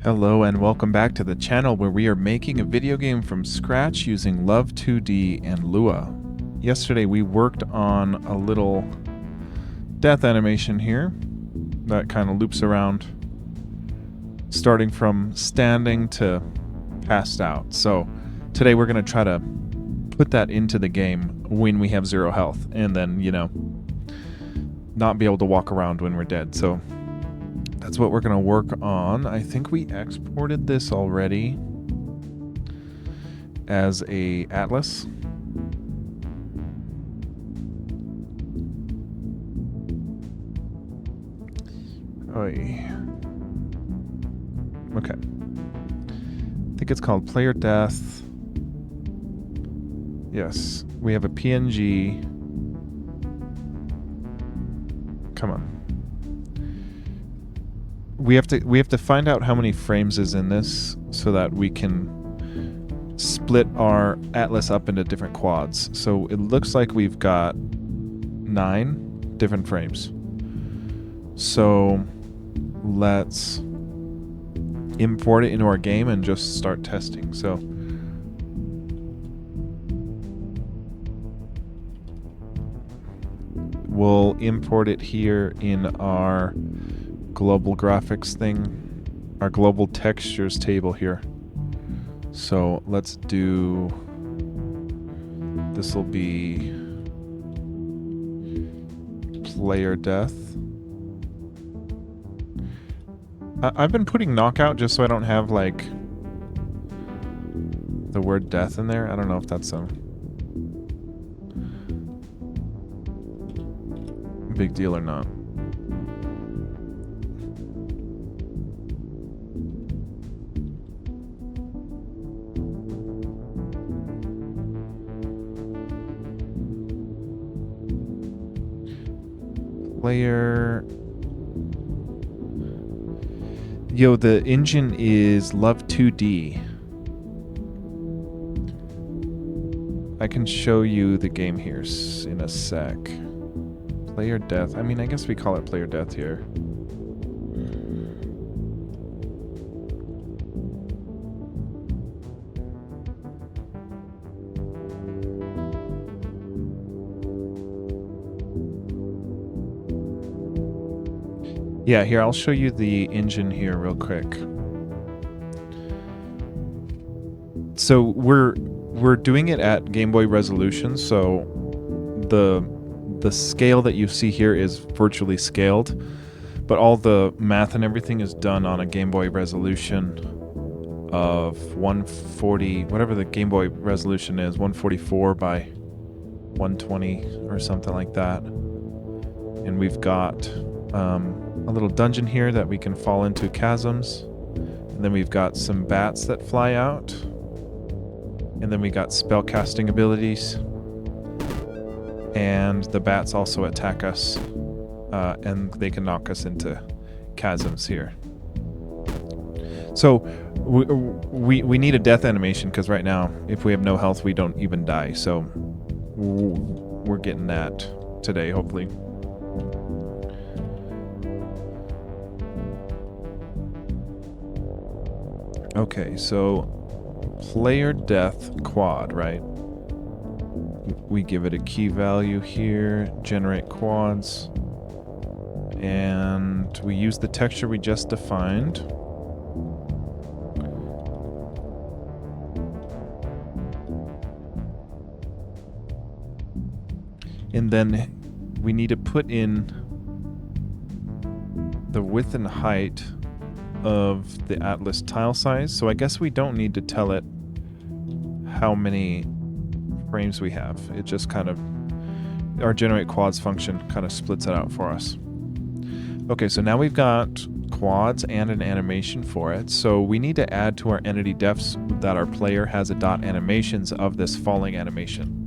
Hello and welcome back to the channel where we are making a video game from scratch using Love2d and Lua. Yesterday we worked on a little death animation here that kind of loops around starting from standing to passed out. So today we're going to try to put that into the game when we have 0 health and then, not be able to walk around when we're dead. So that's what we're going to work on. I think we exported this already as a atlas. Oy. Okay. I think it's called Player Death. Yes, we have a PNG. Come on. We have to find out how many frames is in this so that we can split our atlas up into different quads. So it looks like we've got 9 different frames. So let's import it into our game and just start testing. So we'll import it here in our global graphics thing, our global textures table here. So let's do, this will be player death. I've been putting knockout just so I don't have like the word death in there. I don't know if that's a big deal or not. Player. Yo, the engine is Love2d. I can show you the game here in a sec. Player death. I mean, I guess we call it player death here. Yeah, here, I'll show you the engine here real quick. So we're doing it at Game Boy resolution, so the scale that you see here is virtually scaled, but all the math and everything is done on a Game Boy resolution of 140, whatever the Game Boy resolution is, 144 by 120 or something like that. And we've got a little dungeon here that we can fall into chasms, and then we've got some bats that fly out, and then we got spell casting abilities, and the bats also attack us, and they can knock us into chasms here. So we need a death animation because right now if we have no health we don't even die, so we're getting that today hopefully. Okay, so player death quad, right? We give it a key value here, generate quads, and we use the texture we just defined. And then we need to put in the width and height of the atlas tile size. So I guess we don't need to tell it how many frames we have. It just kind of, our generate quads function kind of splits it out for us. Okay, so now we've got quads and an animation for it. So we need to add to our entity defs that our player has a dot animations of this falling animation.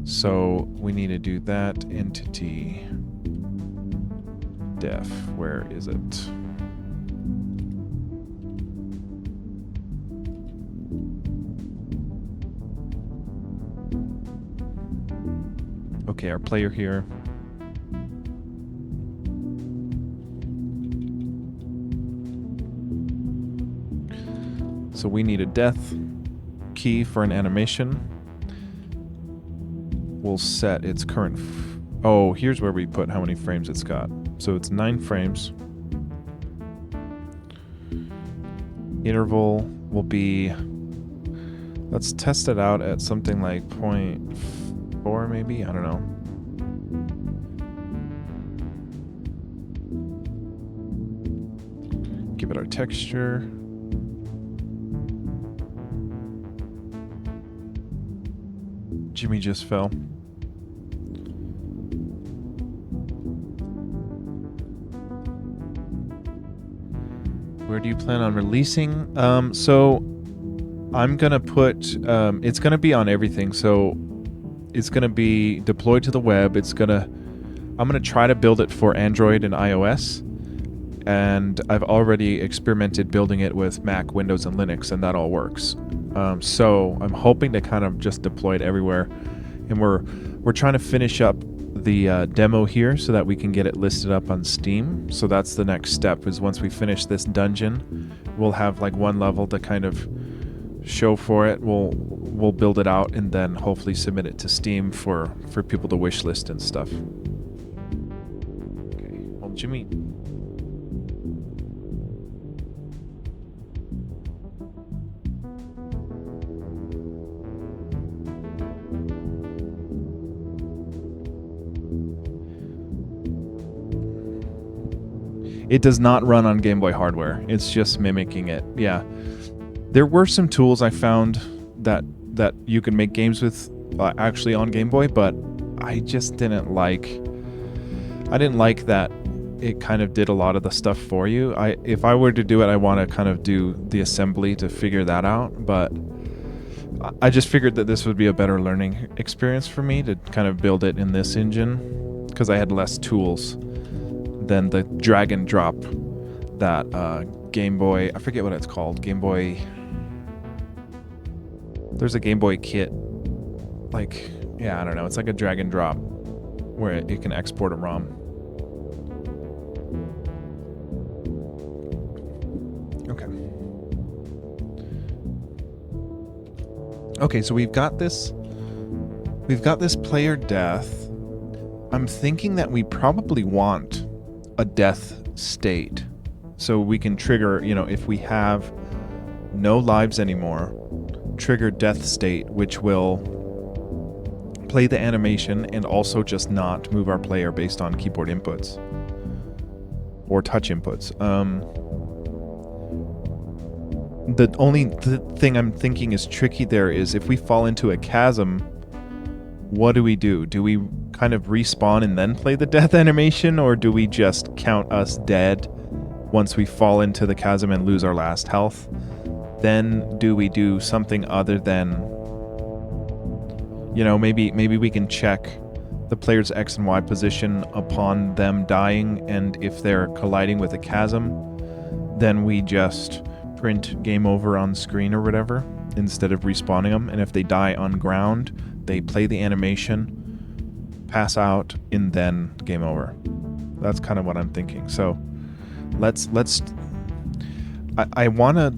So we need to do that entity def. Where is it? Okay, our player here. So we need a death key for an animation. We'll set its current... oh, here's where we put how many frames it's got. So it's 9 frames. Interval will be... let's test it out at something like 0.4 maybe? I don't know. Give it our texture. Jimmy just fell. Where do you plan on releasing? So I'm gonna put, it's gonna be on everything. So it's gonna be deployed to the web. I'm gonna try to build it for Android and iOS. And I've already experimented building it with Mac, Windows, and Linux, and that all works. So I'm hoping to kind of just deploy it everywhere. And we're trying to finish up the demo here so that we can get it listed up on Steam. So that's the next step, is once we finish this dungeon, we'll have like one level to kind of show for it. We'll build it out and then hopefully submit it to Steam for people to wish list and stuff. Okay, well, Jimmy. It does not run on Game Boy hardware. It's just mimicking it. Yeah. There were some tools I found that you can make games with actually on Game Boy, but I just didn't like that it kind of did a lot of the stuff for you. If I were to do it, I want to kind of do the assembly to figure that out, but I just figured that this would be a better learning experience for me to kind of build it in this engine because I had less tools than the drag and drop that Game Boy, I forget what it's called, Game Boy, there's a Game Boy kit, like, yeah, I don't know, it's like a drag and drop where it can export a ROM. Okay, so we've got this player death. I'm thinking that we probably want a death state. So we can trigger, if we have no lives anymore, trigger death state, which will play the animation and also just not move our player based on keyboard inputs or touch inputs. The only thing I'm thinking is tricky there is if we fall into a chasm, what do we do? Do we kind of respawn and then play the death animation, or do we just count us dead once we fall into the chasm and lose our last health? Then do we do something other than, maybe we can check the player's X and Y position upon them dying, and if they're colliding with a chasm, then we just print game over on screen or whatever instead of respawning them. And if they die on ground, they play the animation, pass out, and then game over. That's kind of what I'm thinking. So I want to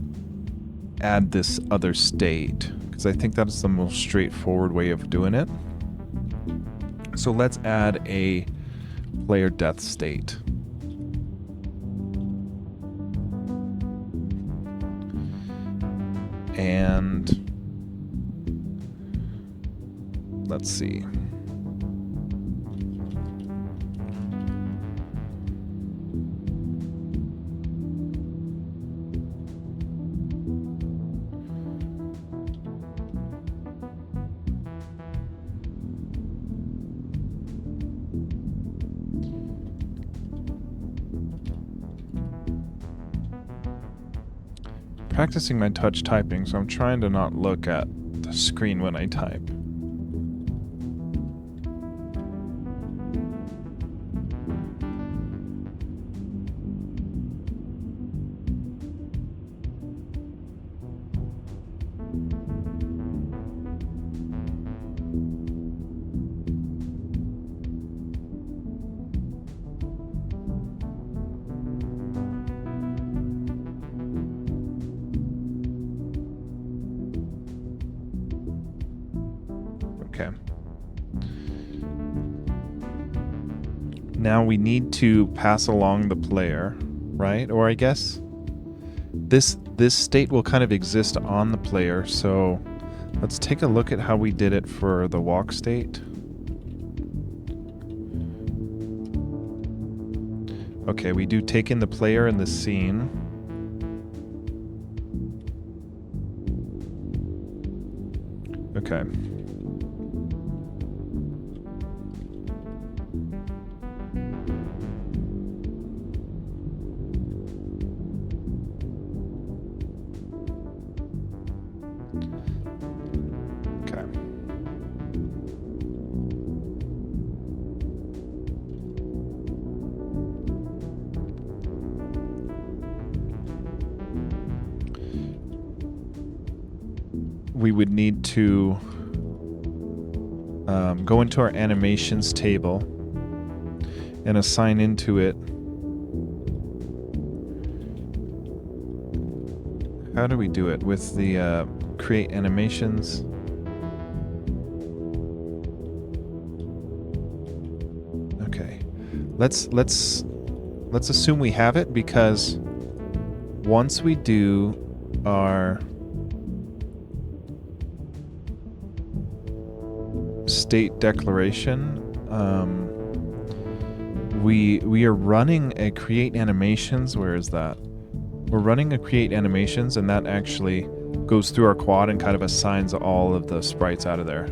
add this other state because I think that's the most straightforward way of doing it. So let's add a player death state. And let's see. Practicing my touch typing, so I'm trying to not look at the screen when I type. Now we need to pass along the player, right? Or I guess this state will kind of exist on the player. So let's take a look at how we did it for the walk state. Okay, we do take in the player in the scene. Okay. We would need to go into our animations table and assign into it. How do we do it? With the create animations. Okay, let's assume we have it, because once we do our state declaration, we are running a create animations. Where is that? We're running a create animations, and that actually goes through our quad and kind of assigns all of the sprites out of there.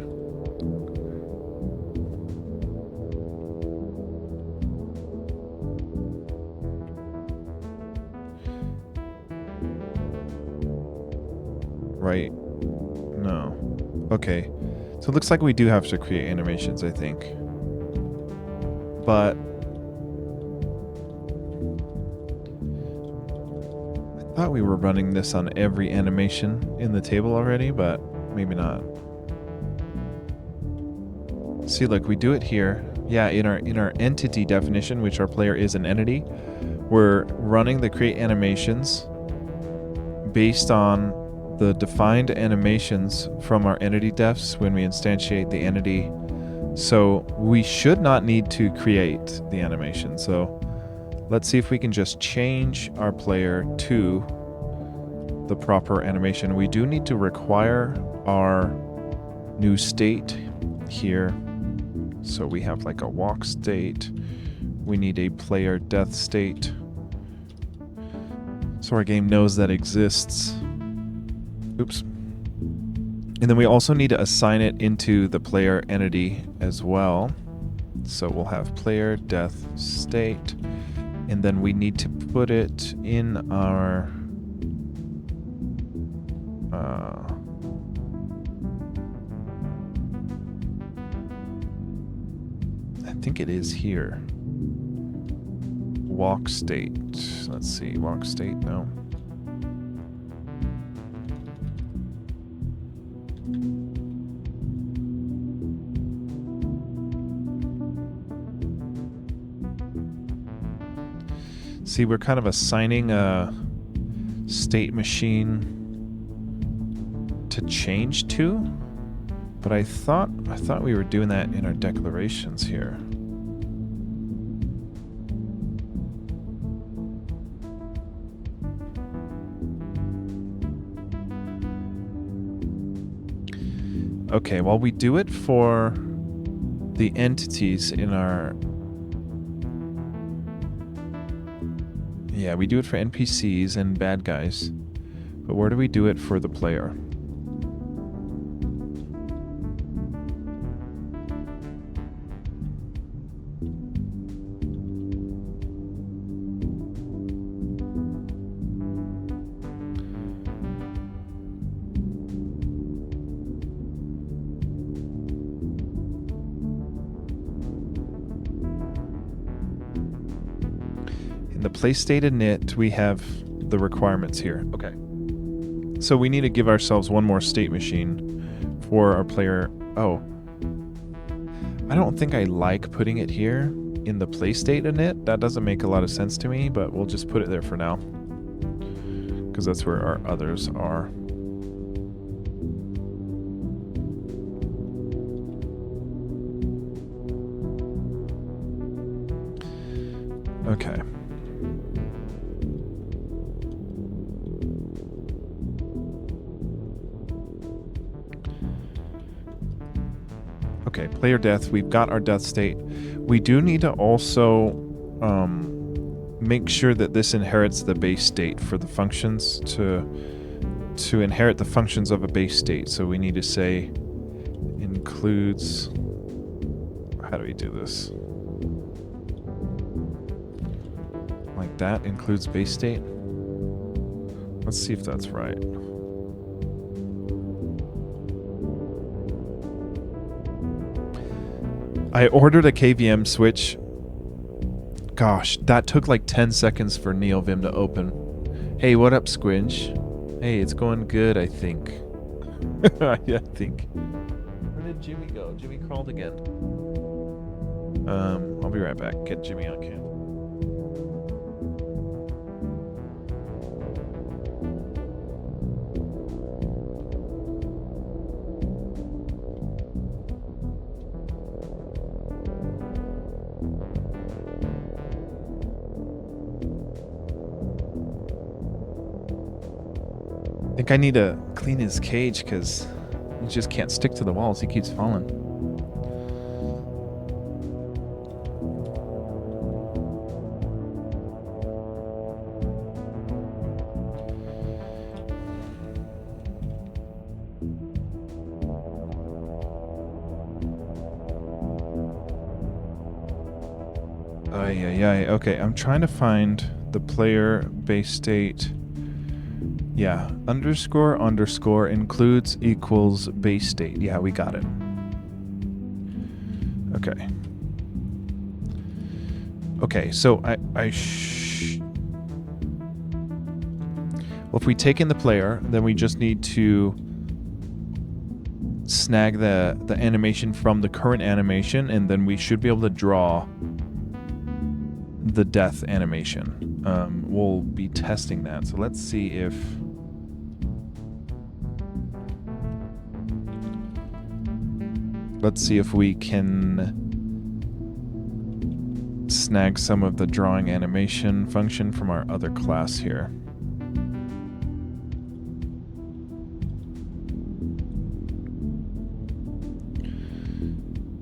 Right? No. Okay. So it looks like we do have to create animations, I think. But I thought we were running this on every animation in the table already, but maybe not. See, look, we do it here. Yeah, in our entity definition, which our player is an entity, we're running the create animations based on the defined animations from our entity defs when we instantiate the entity. So we should not need to create the animation. So let's see if we can just change our player to the proper animation. We do need to require our new state here. So we have like a walk state. We need a player death state, so our game knows that exists. Oops. And then we also need to assign it into the player entity as well. So we'll have player death state, and then we need to put it in our I think it is here. Walk state. Let's see, walk state, no. See, we're kind of assigning a state machine to change to, but I thought we were doing that in our declarations here. Okay, well, we do it for the entities in our... Yeah, we do it for NPCs and bad guys. But where do we do it for the player? In the place state init, we have the requirements here. Okay. So we need to give ourselves one more state machine for our player. Oh. I don't think I like putting it here in the place state init. That doesn't make a lot of sense to me, but we'll just put it there for now, because that's where our others are. Okay. Okay, player death. We've got our death state. We do need to also make sure that this inherits the base state for the functions to inherit the functions of a base state. So we need to say includes. How do we do this? Like that includes base state. Let's see if that's right. I ordered a KVM switch. Gosh, that took like 10 seconds for NeoVim to open. Hey, what up, Squinch? Hey, it's going good, I think. Yeah, I think. Where did Jimmy go? Jimmy crawled again. I'll be right back. Get Jimmy on cam. I think I need to clean his cage because he just can't stick to the walls. He keeps falling. Okay, I'm trying to find the player base state. Yeah, __ includes equals base state. Yeah, we got it. Okay. Okay, so well, if we take in the player, then we just need to snag the animation from the current animation, and then we should be able to draw the death animation. We'll be testing that. So let's see if we can snag some of the drawing animation function from our other class here.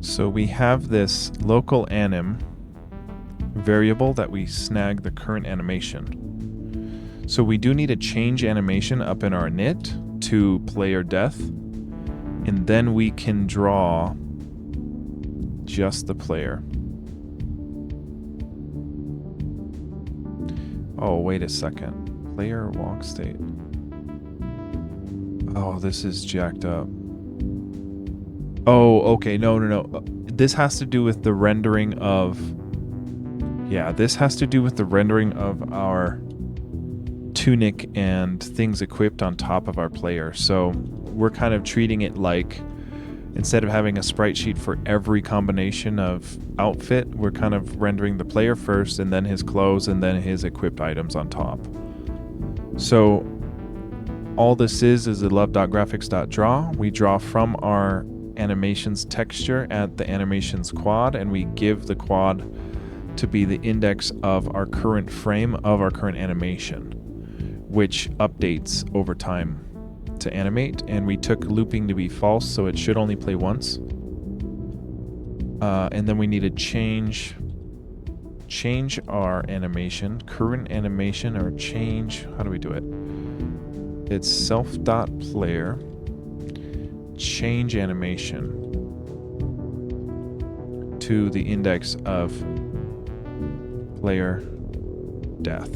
So we have this local anim variable that we snag the current animation. So we do need to change animation up in our init to player death, and then we can draw just the player. Oh, wait a second. Player walk state. Oh, this is jacked up. Oh, okay. No. This has to do with the rendering of... Yeah, this has to do with the rendering of our tunic and things equipped on top of our player. So we're kind of treating it like, instead of having a sprite sheet for every combination of outfit, we're kind of rendering the player first, and then his clothes, and then his equipped items on top. So all this is a love.graphics.draw. We draw from our animations texture at the animations quad, and we give the quad to be the index of our current frame of our current animation, which updates over time to animate. And we took looping to be false, so it should only play once. And then we need to change our animation, current animation, or change, how do we do it? It's self.player, change animation to the index of player death.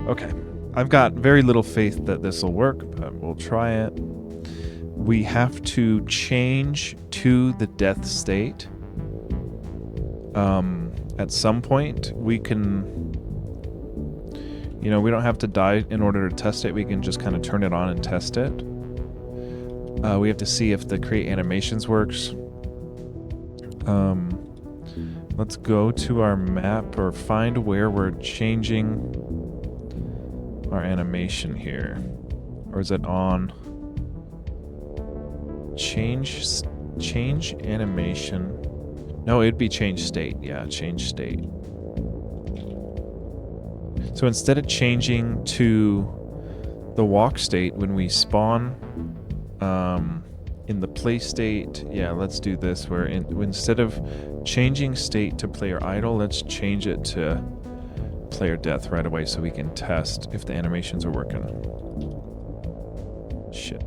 Okay, I've got very little faith that this will work, but we'll try it. We have to change to the death state. At some point, we can, we don't have to die in order to test it. We can just kind of turn it on and test it. We have to see if the create animations works. Let's go to our map or find where we're changing our animation here. Or is it on? change animation. No, it'd be change state. Yeah, change state. So instead of changing to the walk state when we spawn in the play state, yeah, let's do this where instead of changing state to player idle, let's change it to player death right away so we can test if the animations are working. Shit.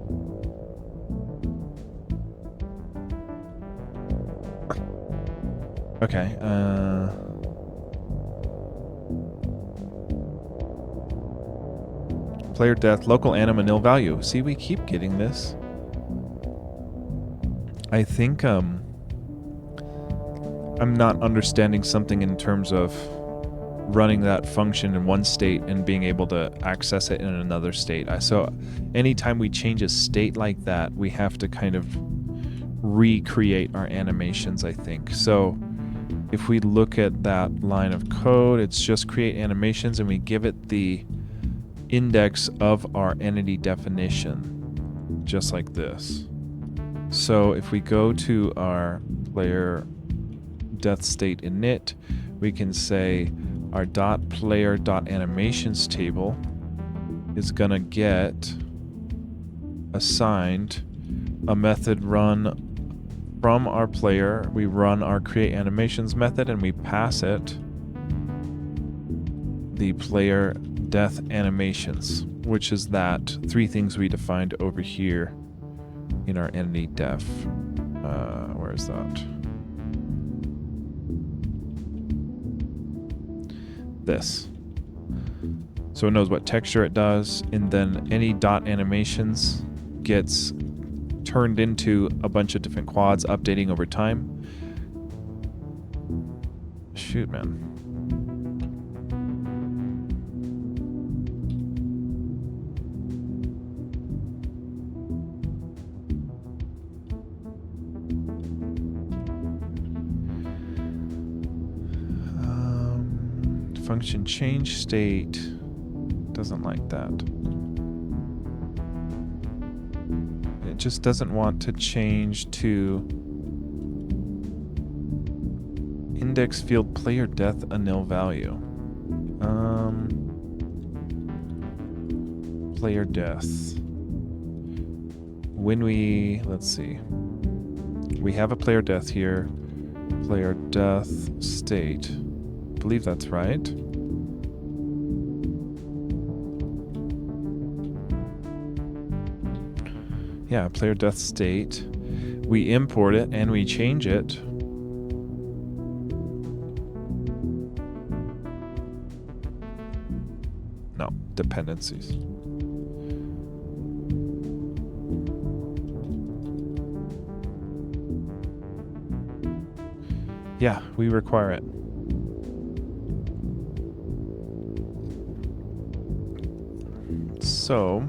Okay, player death, local anima nil value. See, we keep getting this. I think I'm not understanding something in terms of running that function in one state and being able to access it in another state. So anytime we change a state like that, we have to kind of recreate our animations, I think. So if we look at that line of code, it's just create animations and we give it the index of our entity definition, just like this. So if we go to our player death state init, we can say our .player.animations table is gonna get assigned a method run from our player. We run our create animations method and we pass it the player death animations, which is that three things we defined over here in our entity def. Where is that? This. So it knows what texture it does, and then any dot animations gets turned into a bunch of different quads updating over time. Shoot, man. Function change state doesn't like that. It just doesn't want to change to index field player death a nil value. Player death. When we, let's see, we have a player death here. Player death state. I believe that's right. Yeah, player death state. We import it and we change it. No, dependencies. Yeah, we require it. So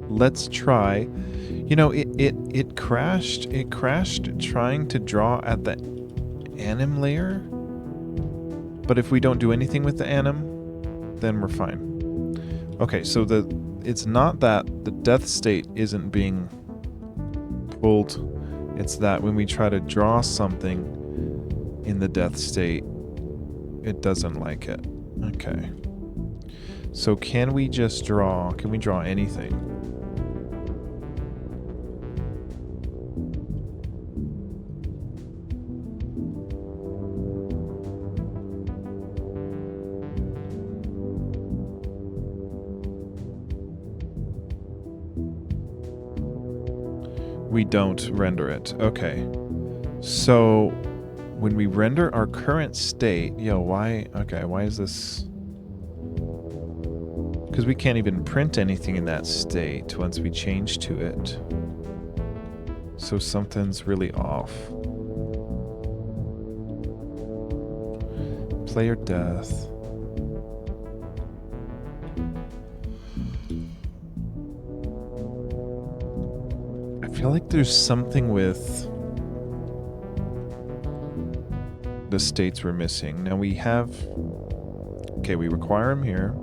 let's try. You know, it crashed. It crashed trying to draw at the anim layer. But if we don't do anything with the anim, then we're fine. Okay, so it's not that the death state isn't being pulled. It's that when we try to draw something in the death state, it doesn't like it. Okay. So can we just draw, can we draw anything? We don't render it. Okay. So when we render our current state, why is this? Because we can't even print anything in that state once we change to it. So something's really off. Player death. I feel like there's something with the states we're missing. Now we have... Okay, we require them here.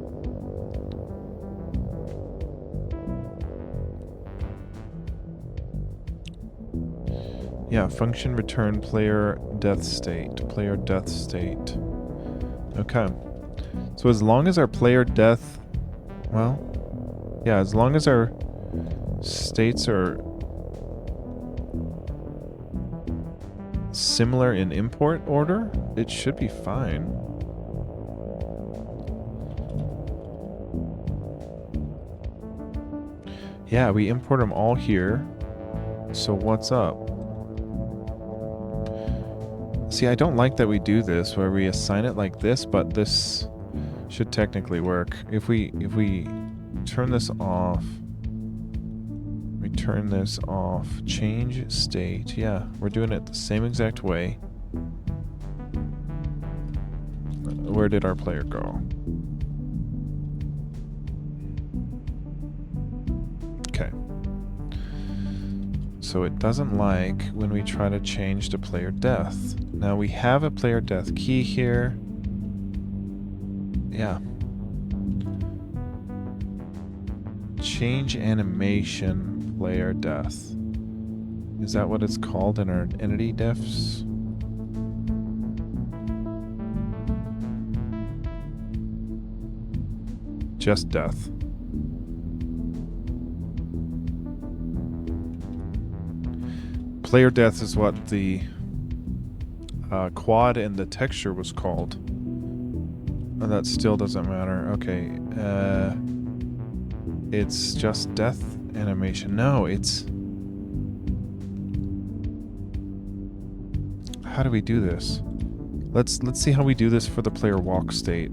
Yeah, function return player death state. Player death state. Okay. So as long as our player death... Well, yeah, as long as our states are similar in import order, it should be fine. Yeah, we import them all here. So what's up? See, I don't like that we do this, where we assign it like this, but this should technically work. If we turn this off, we turn this off, change state. Yeah, we're doing it the same exact way. Where did our player go? Okay. So it doesn't like when we try to change the player death. Now we have a player death key here. Yeah. Change animation player death. Is that what it's called in our entity defs? Just death. Player death is what the quad and the texture was called. Oh, that still doesn't matter. Okay. It's just death animation. No, it's... How do we do this? Let's see how we do this for the player walk state.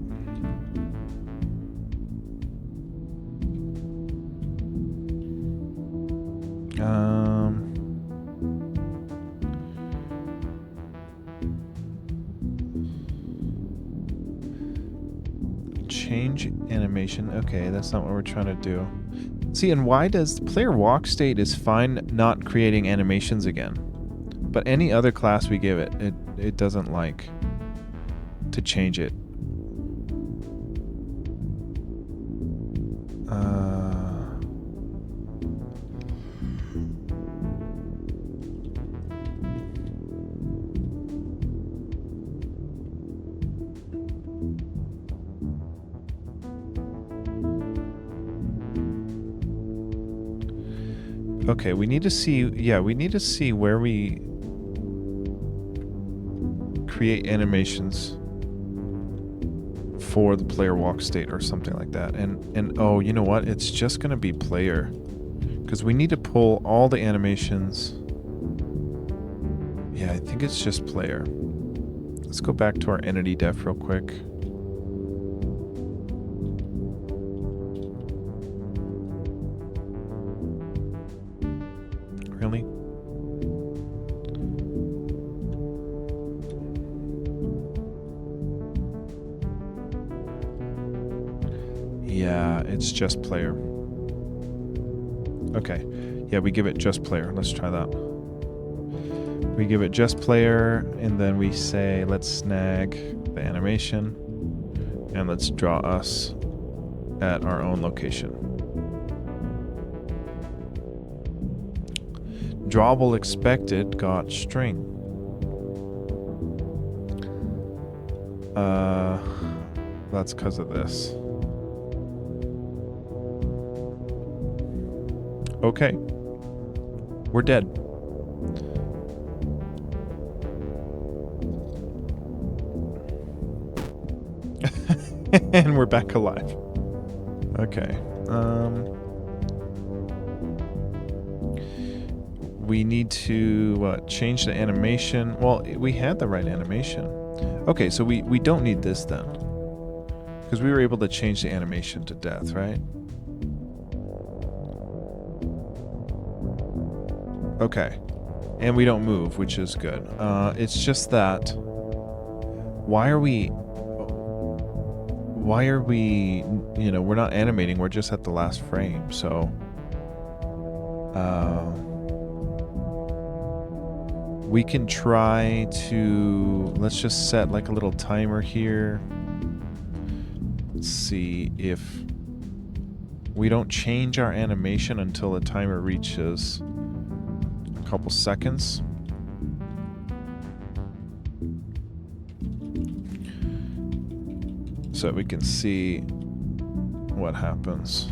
Change animation. Okay, that's not what we're trying to do. See, and why does the player walk state is fine not creating animations again, but any other class we give it, it doesn't like to change it. Okay, we need to see, yeah, we need to see where we create animations for the player walk state or something like that. And oh, you know what? It's just going to be player, because we need to pull all the animations. Yeah, I think it's just player. Let's go back to our entity def real quick. Really? Yeah, it's just player. Okay. Yeah, we give it just player. Let's try that. We give it just player, and then we say, let's snag the animation, and let's draw us at our own location. Drawable expected got string. That's because of this. Okay. We're dead. And we're back alive. Okay. We need to change the animation. Well, we had the right animation. Okay, so we don't need this then, because we were able to change the animation to death, right? Okay, and we don't move, which is good. It's just that, why are we, you know, we're not animating, we're just at the last frame, so we can try to, let's just set like a little timer here. Let's see if we don't change our animation until the timer reaches a couple seconds. so we can see what happens.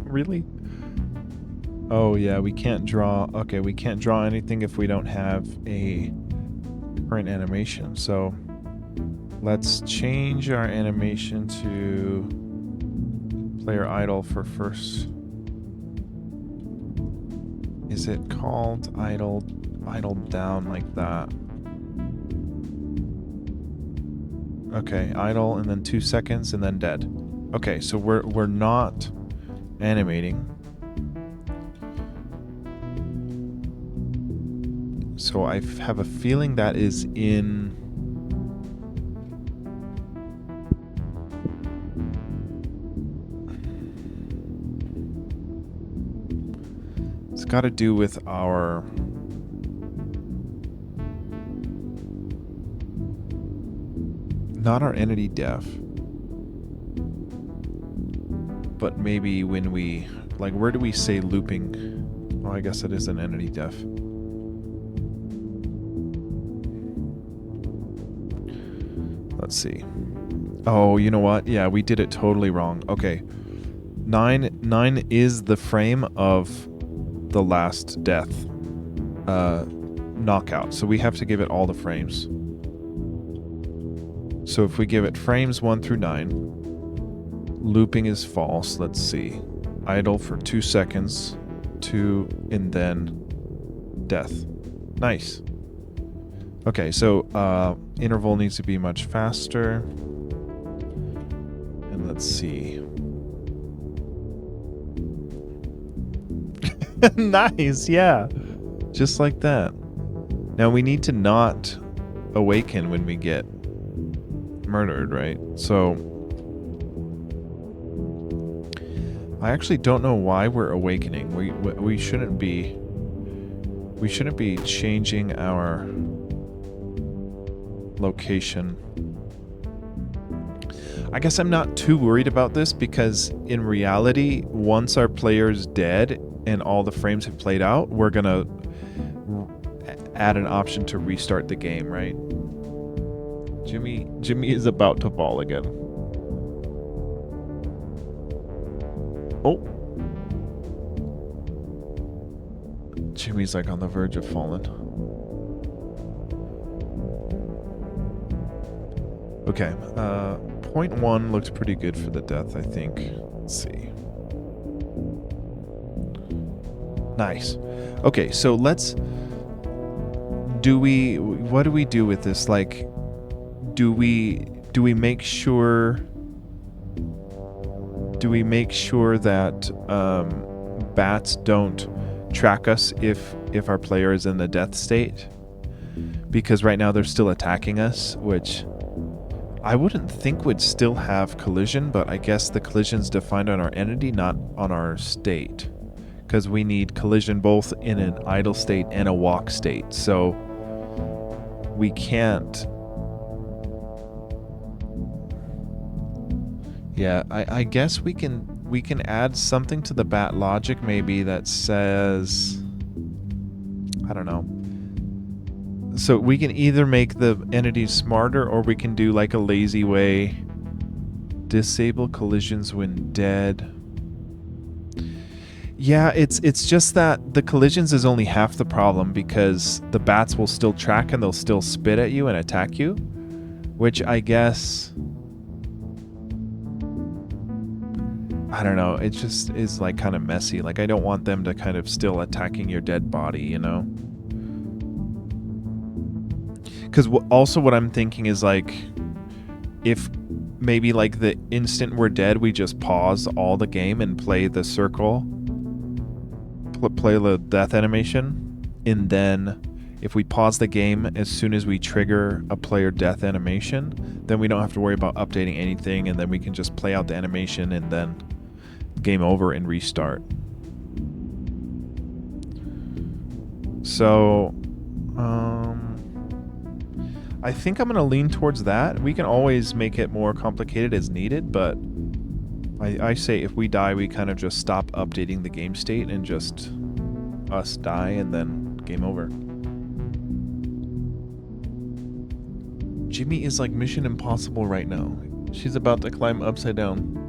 Really? Oh yeah, we can't draw. Okay, we can't draw anything if we don't have a current animation. So let's change our animation to player idle for first. Is it called idle down like that? Okay, idle and then 2 seconds and then dead. Okay, so we're not animating. So I have a feeling that is in... It's got to do with our... Not our entity def. But maybe when we... Like, where do we say looping? Oh, I guess it is an entity def. Let's see. Oh, you know what? Yeah, we did it totally wrong. Okay. 9 is the frame of the last death knockout. So we have to give it all the frames. So if we give it frames 1 through 9, looping is false. Let's see. Idle for 2 seconds, 2, and then death. Nice. Okay, so interval needs to be much faster. And let's see. Nice, yeah. Just like that. Now we need to not awaken when we get murdered, right? So I actually don't know why we're awakening. We shouldn't be changing our location. I guess I'm not too worried about this because in reality, once our player's dead and all the frames have played out, we're gonna add an option to restart the game, right? Jimmy is about to fall again. Oh. Jimmy's like on the verge of falling. Okay, 0.1 looks pretty good for the death, I think. Let's see. Nice. Okay, so let's... What do we do with this? Like, do we make sure... Do we make sure that bats don't track us if our player is in the death state? Because right now they're still attacking us, which I wouldn't think would still have collision, but I guess the collision's defined on our entity, not on our state. Because we need collision both in an idle state and a walk state. So we can't... Yeah, I guess we can add something to the bat logic maybe that says... I don't know. So we can either make the entity smarter or we can do like a lazy way. Disable collisions when dead. Yeah, it's just that the collisions is only half the problem because the bats will still track and they'll still spit at you and attack you. Which I guess... I don't know, it just is like kind of messy. Like I don't want them to kind of still attacking your dead body, you know? Because also what I'm thinking is like, if maybe like the instant we're dead, we just pause all the game and play the circle, play the death animation, and then if we pause the game as soon as we trigger a player death animation, then we don't have to worry about updating anything, and then we can just play out the animation and then game over and restart. So, I think I'm going to lean towards that. We can always make it more complicated as needed, but I say if we die, we kind of just stop updating the game state and just us die and then game over. Jimmy is like Mission Impossible right now. She's about to climb upside down.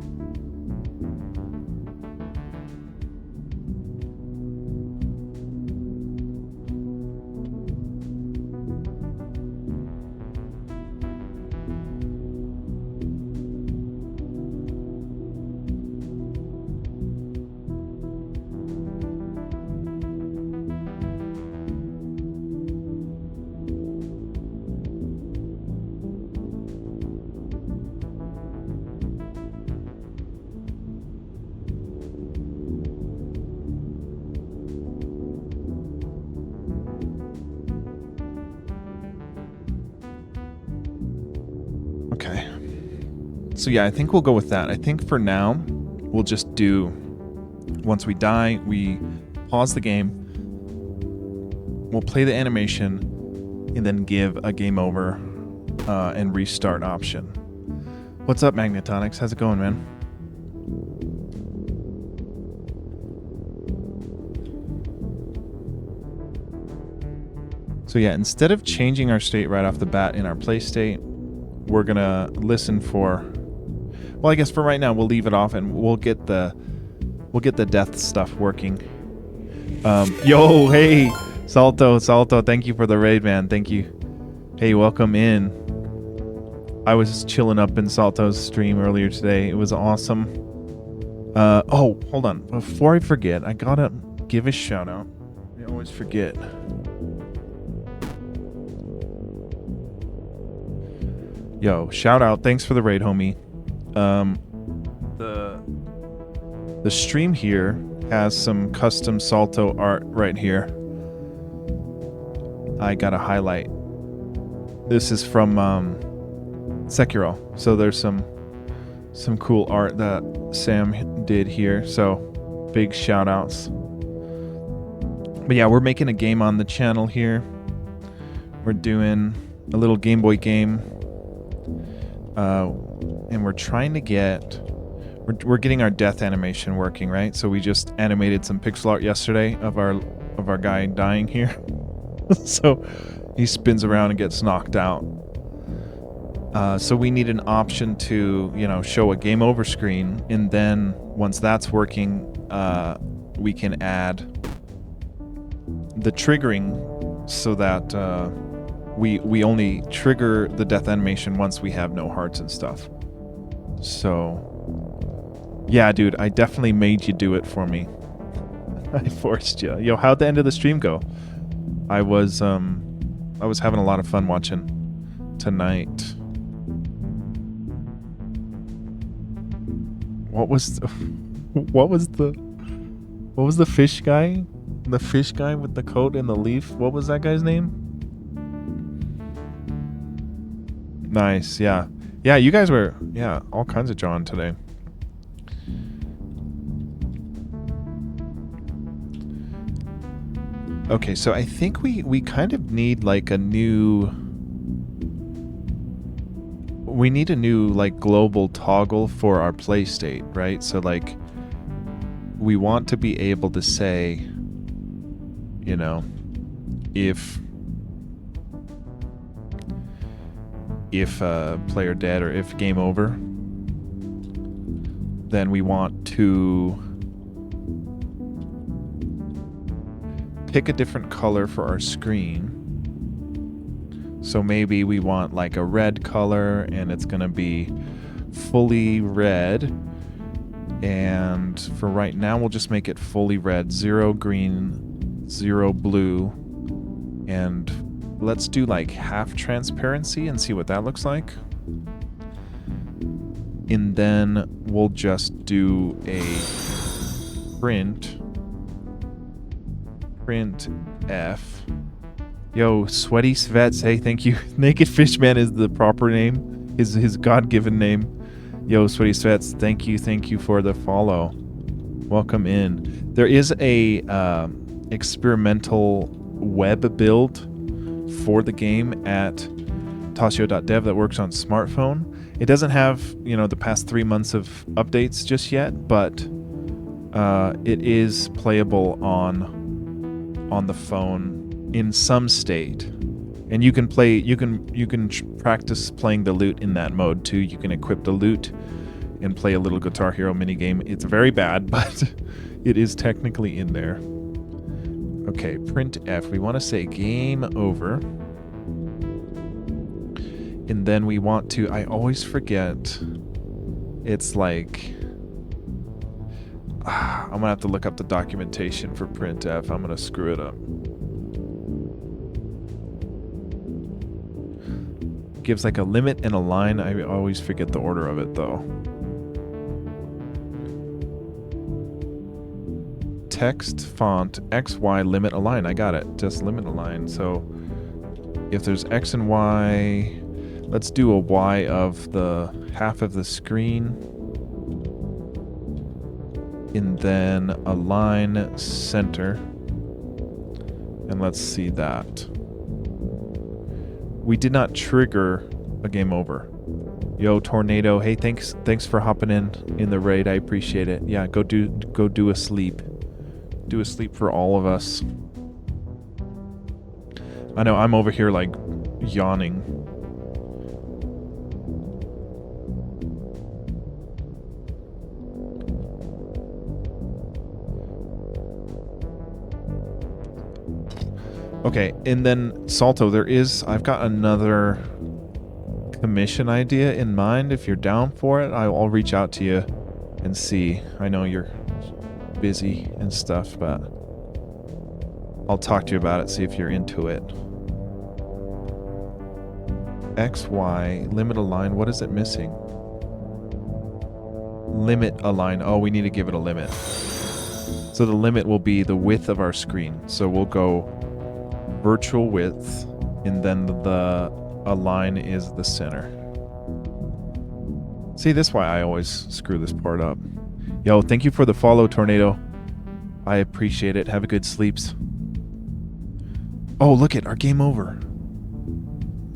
Okay. So yeah, I think we'll go with that. I think for now, we'll just do, once we die, we pause the game, we'll play the animation, and then give a game over and restart option. What's up, Magnetonics? How's it going, man? So yeah, instead of changing our state right off the bat in our play state, we're gonna listen for, well, I guess for right now we'll leave it off and we'll get the death stuff working. Yo, hey, Salto, thank you for the raid, man. Thank you. Hey, welcome in. I was chilling up in Salto's stream earlier today. It was awesome. Oh, hold on. Before I forget, I gotta give a shout out. I always forget. Yo, shout out. Thanks for the raid, homie. The stream here has some custom Salto art right here. I gotta highlight. This is from Sekiro. So there's some cool art that Sam did here. So big shout outs. But yeah, we're making a game on the channel here. We're doing a little Game Boy game. And we're trying to get, we're getting our death animation working, right? So we just animated some pixel art yesterday of our guy dying here. So he spins around and gets knocked out. So we need an option to, show a game over screen, and then once that's working, we can add the triggering so that we only trigger the death animation once we have no hearts and stuff. So, yeah, dude, I definitely made you do it for me. I forced you. Yo, how'd the end of the stream go? I was having a lot of fun watching tonight. What was the fish guy? The fish guy with the coat and the leaf? What was that guy's name? Nice, yeah. Yeah, you guys were, all kinds of John today. Okay, so I think we kind of need like a new... We need a new like global toggle for our play state, right? So like we want to be able to say, if player dead or if game over, then we want to pick a different color for our screen. So maybe we want like a red color and it's gonna be fully red. And for right now, we'll just make it fully red, 0 green, 0 blue, and let's do like half transparency and see what that looks like. And then we'll just do a print F. Yo, Sweaty Svets, hey, thank you. Naked Fishman is the proper name, his God-given name. Yo, Sweaty Svets, thank you for the follow. Welcome in. There is a experimental web build for the game at Tashio.dev that works on smartphone. It doesn't have, you know, the past 3 months of updates just yet, but it is playable on the phone in some state. And you can play, you can practice playing the lute in that mode too. You can equip the lute and play a little Guitar Hero minigame. It's very bad, but it is technically in there. Okay, print F. We want to say game over. And then we want to, I always forget, it's like, I'm going to have to look up the documentation for printf. I'm going to screw it up. Gives like a limit and a line. I always forget the order of it though. Text, font, X, Y, limit, align. I got it. Just limit, align. So if there's X and Y, let's do a Y of the half of the screen. And then align center. And let's see that. We did not trigger a game over. Yo, Tornado. Hey, thanks for hopping in the raid. I appreciate it. Yeah, go do a sleep. Do a sleep for all of us. I know I'm over here like yawning. Okay, and then Salto, I've got another commission idea in mind. If you're down for it, I'll reach out to you and see. I know you're busy and stuff, but I'll talk to you about it, see if you're into it. X, Y, limit align. What is it missing? Limit align. Oh, we need to give it a limit. So the limit will be the width of our screen. So we'll go virtual width, and then the align is the center. See, this is why I always screw this part up. Yo, thank you for the follow, Tornado. I appreciate it. Have a good sleeps. Oh, look at our game over.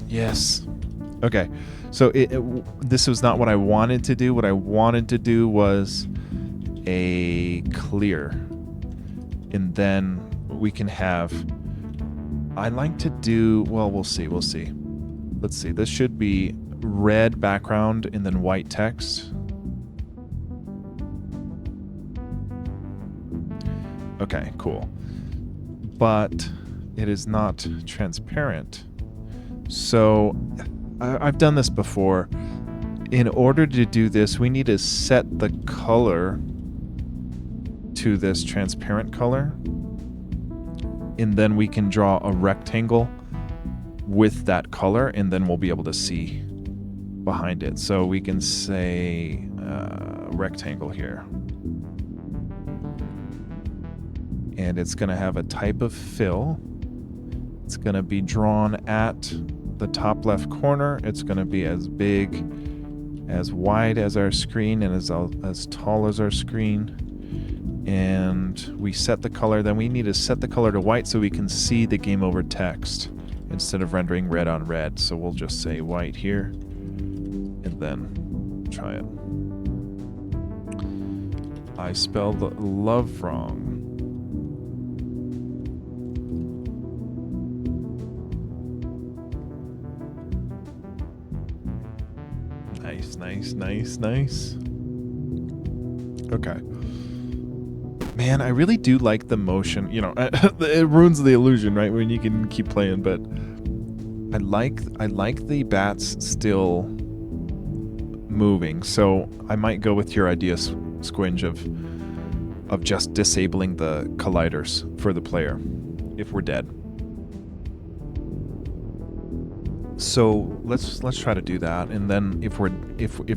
Yes. Okay. So this was not what I wanted to do. What I wanted to do was a clear. And then we can have... I like to do... Well, we'll see. We'll see. Let's see. This should be red background and then white text. Okay, cool. But it is not transparent. So I've done this before. In order to do this, we need to set the color to this transparent color. And then we can draw a rectangle with that color, and then we'll be able to see behind it. So we can say rectangle here. And it's going to have a type of fill. It's going to be drawn at the top left corner. It's going to be as big, as wide as our screen, and as tall as our screen. And we set the color. Then we need to set the color to white so we can see the game over text instead of rendering red on red. So we'll just say white here, and then try it. I spelled love wrong. Nice. Okay. Man, I really do like the motion. You know, it ruins the illusion, right? When you can keep playing, but I like the bats still moving. So I might go with your idea, Squinge, of just disabling the colliders for the player if we're dead. So let's try to do that, and then if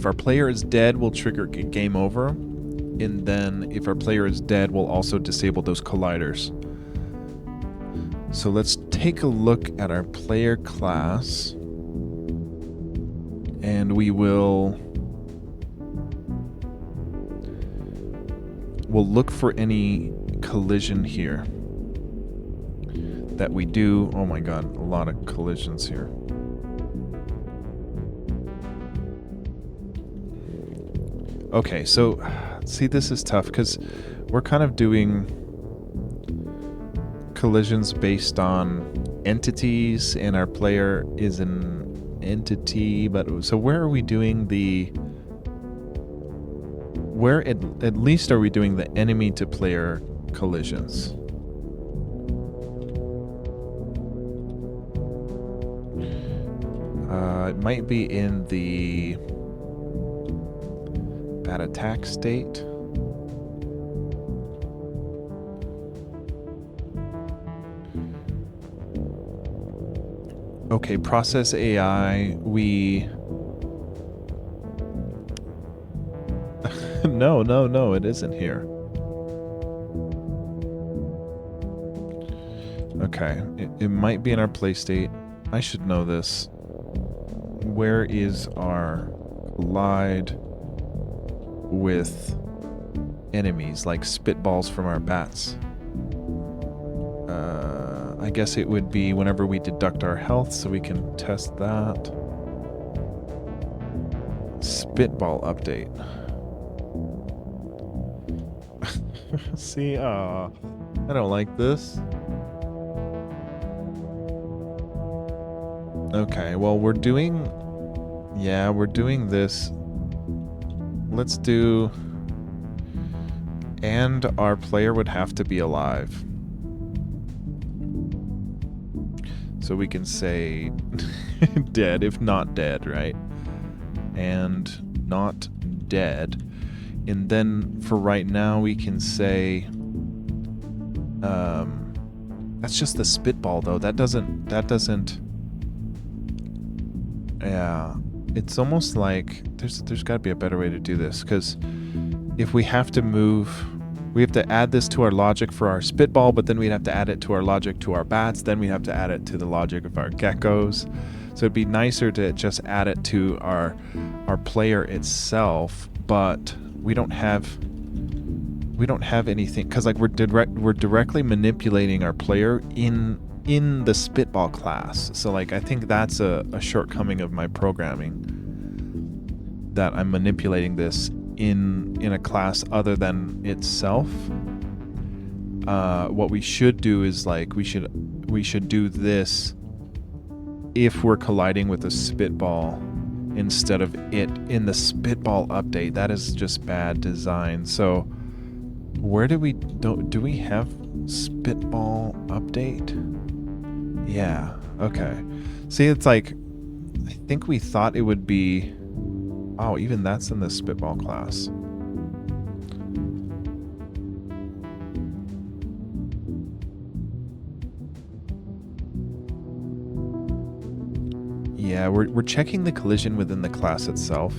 our player is dead, we'll trigger game over, and then if our player is dead, we'll also disable those colliders. So let's take a look at our player class, and we'll look for any collision here that we do. Oh my god, a lot of collisions here. Okay, so see, this is tough because we're kind of doing collisions based on entities, and our player is an entity. But so where are we doing the? Where at least are we doing the enemy to player collisions? It might be in the bad attack state. Okay, process AI, we... No, it isn't here. Okay, it might be in our play state. I should know this. Where is our collide with enemies, like spitballs from our bats? I guess it would be whenever we deduct our health, so we can test that. Spitball update. See, I don't like this. Okay, well, we're doing this. Let's do... And our player would have to be alive. So we can say dead, if not dead, right? And not dead. And then for right now, we can say... that's just the spitball, though. That doesn't... Yeah, it's almost like there's got to be a better way to do this, because if we have to move, we have to add this to our logic for our spitball, but then we'd have to add it to our logic to our bats, then we'd have to add it to the logic of our geckos. So it'd be nicer to just add it to our player itself, but we don't have anything, because like we're directly manipulating our player in the spitball class. So like I think that's a shortcoming of my programming, that I'm manipulating this in a class other than itself. What we should do is like we should do this if we're colliding with a spitball instead of it in the spitball update. That is just bad design. So where do we have spitball update? Yeah, okay. See, it's like, I think we thought it would be... Oh, even that's in the spitball class. Yeah, we're checking the collision within the class itself,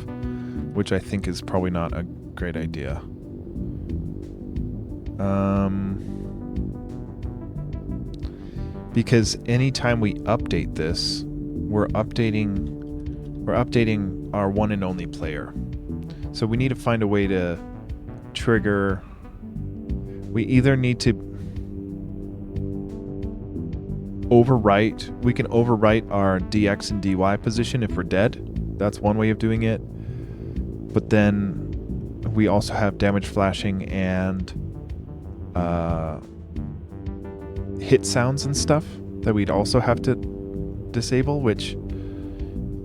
which I think is probably not a great idea. Because anytime we update this, we're updating our one and only player. So we need to find a way to trigger... We either need to overwrite... We can overwrite our DX and DY position if we're dead. That's one way of doing it. But then we also have damage flashing and hit sounds and stuff that we'd also have to disable, which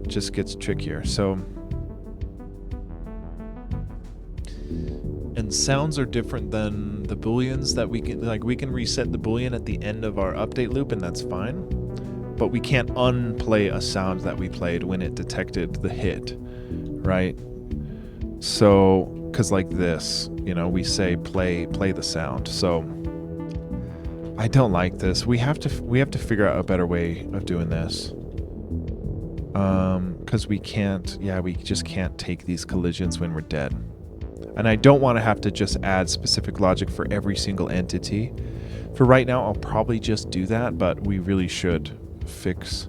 just gets trickier. So, and sounds are different than the booleans that we can reset the boolean at the end of our update loop, and that's fine, but we can't unplay a sound that we played when it detected the hit, right? So, because like this, we say play the sound. So I don't like this. We have to figure out a better way of doing this. Because we just can't take these collisions when we're dead. And I don't want to have to just add specific logic for every single entity. For right now, I'll probably just do that, but we really should fix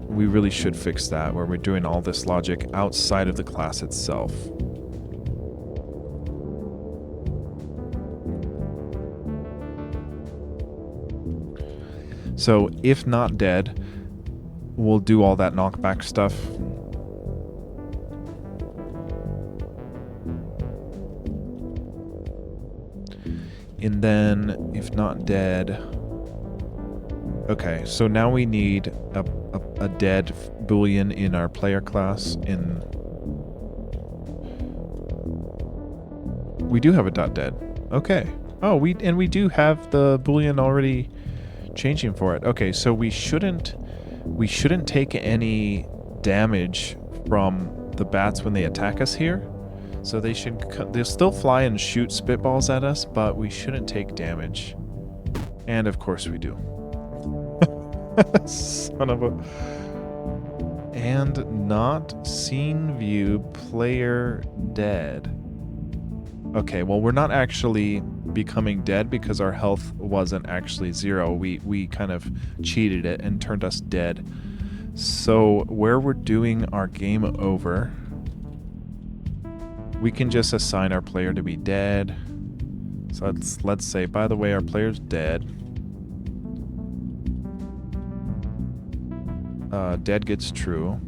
that, where we're doing all this logic outside of the class itself. So if not dead, we'll do all that knockback stuff. And then, if not dead... Okay, so now we need a dead boolean in our player class in... We do have a .dead. Okay. Oh, we do have the boolean already changing for it. Okay, so we shouldn't take any damage from the bats when they attack us here. So they'll still fly and shoot spitballs at us, but we shouldn't take damage. And of course we do. Son of a... And not scene view player dead. Okay, well, we're not actually becoming dead because our health wasn't actually 0. We kind of cheated it and turned us dead. So where we're doing our game over, we can just assign our player to be dead. So let's say, by the way, our player's dead. Dead gets true.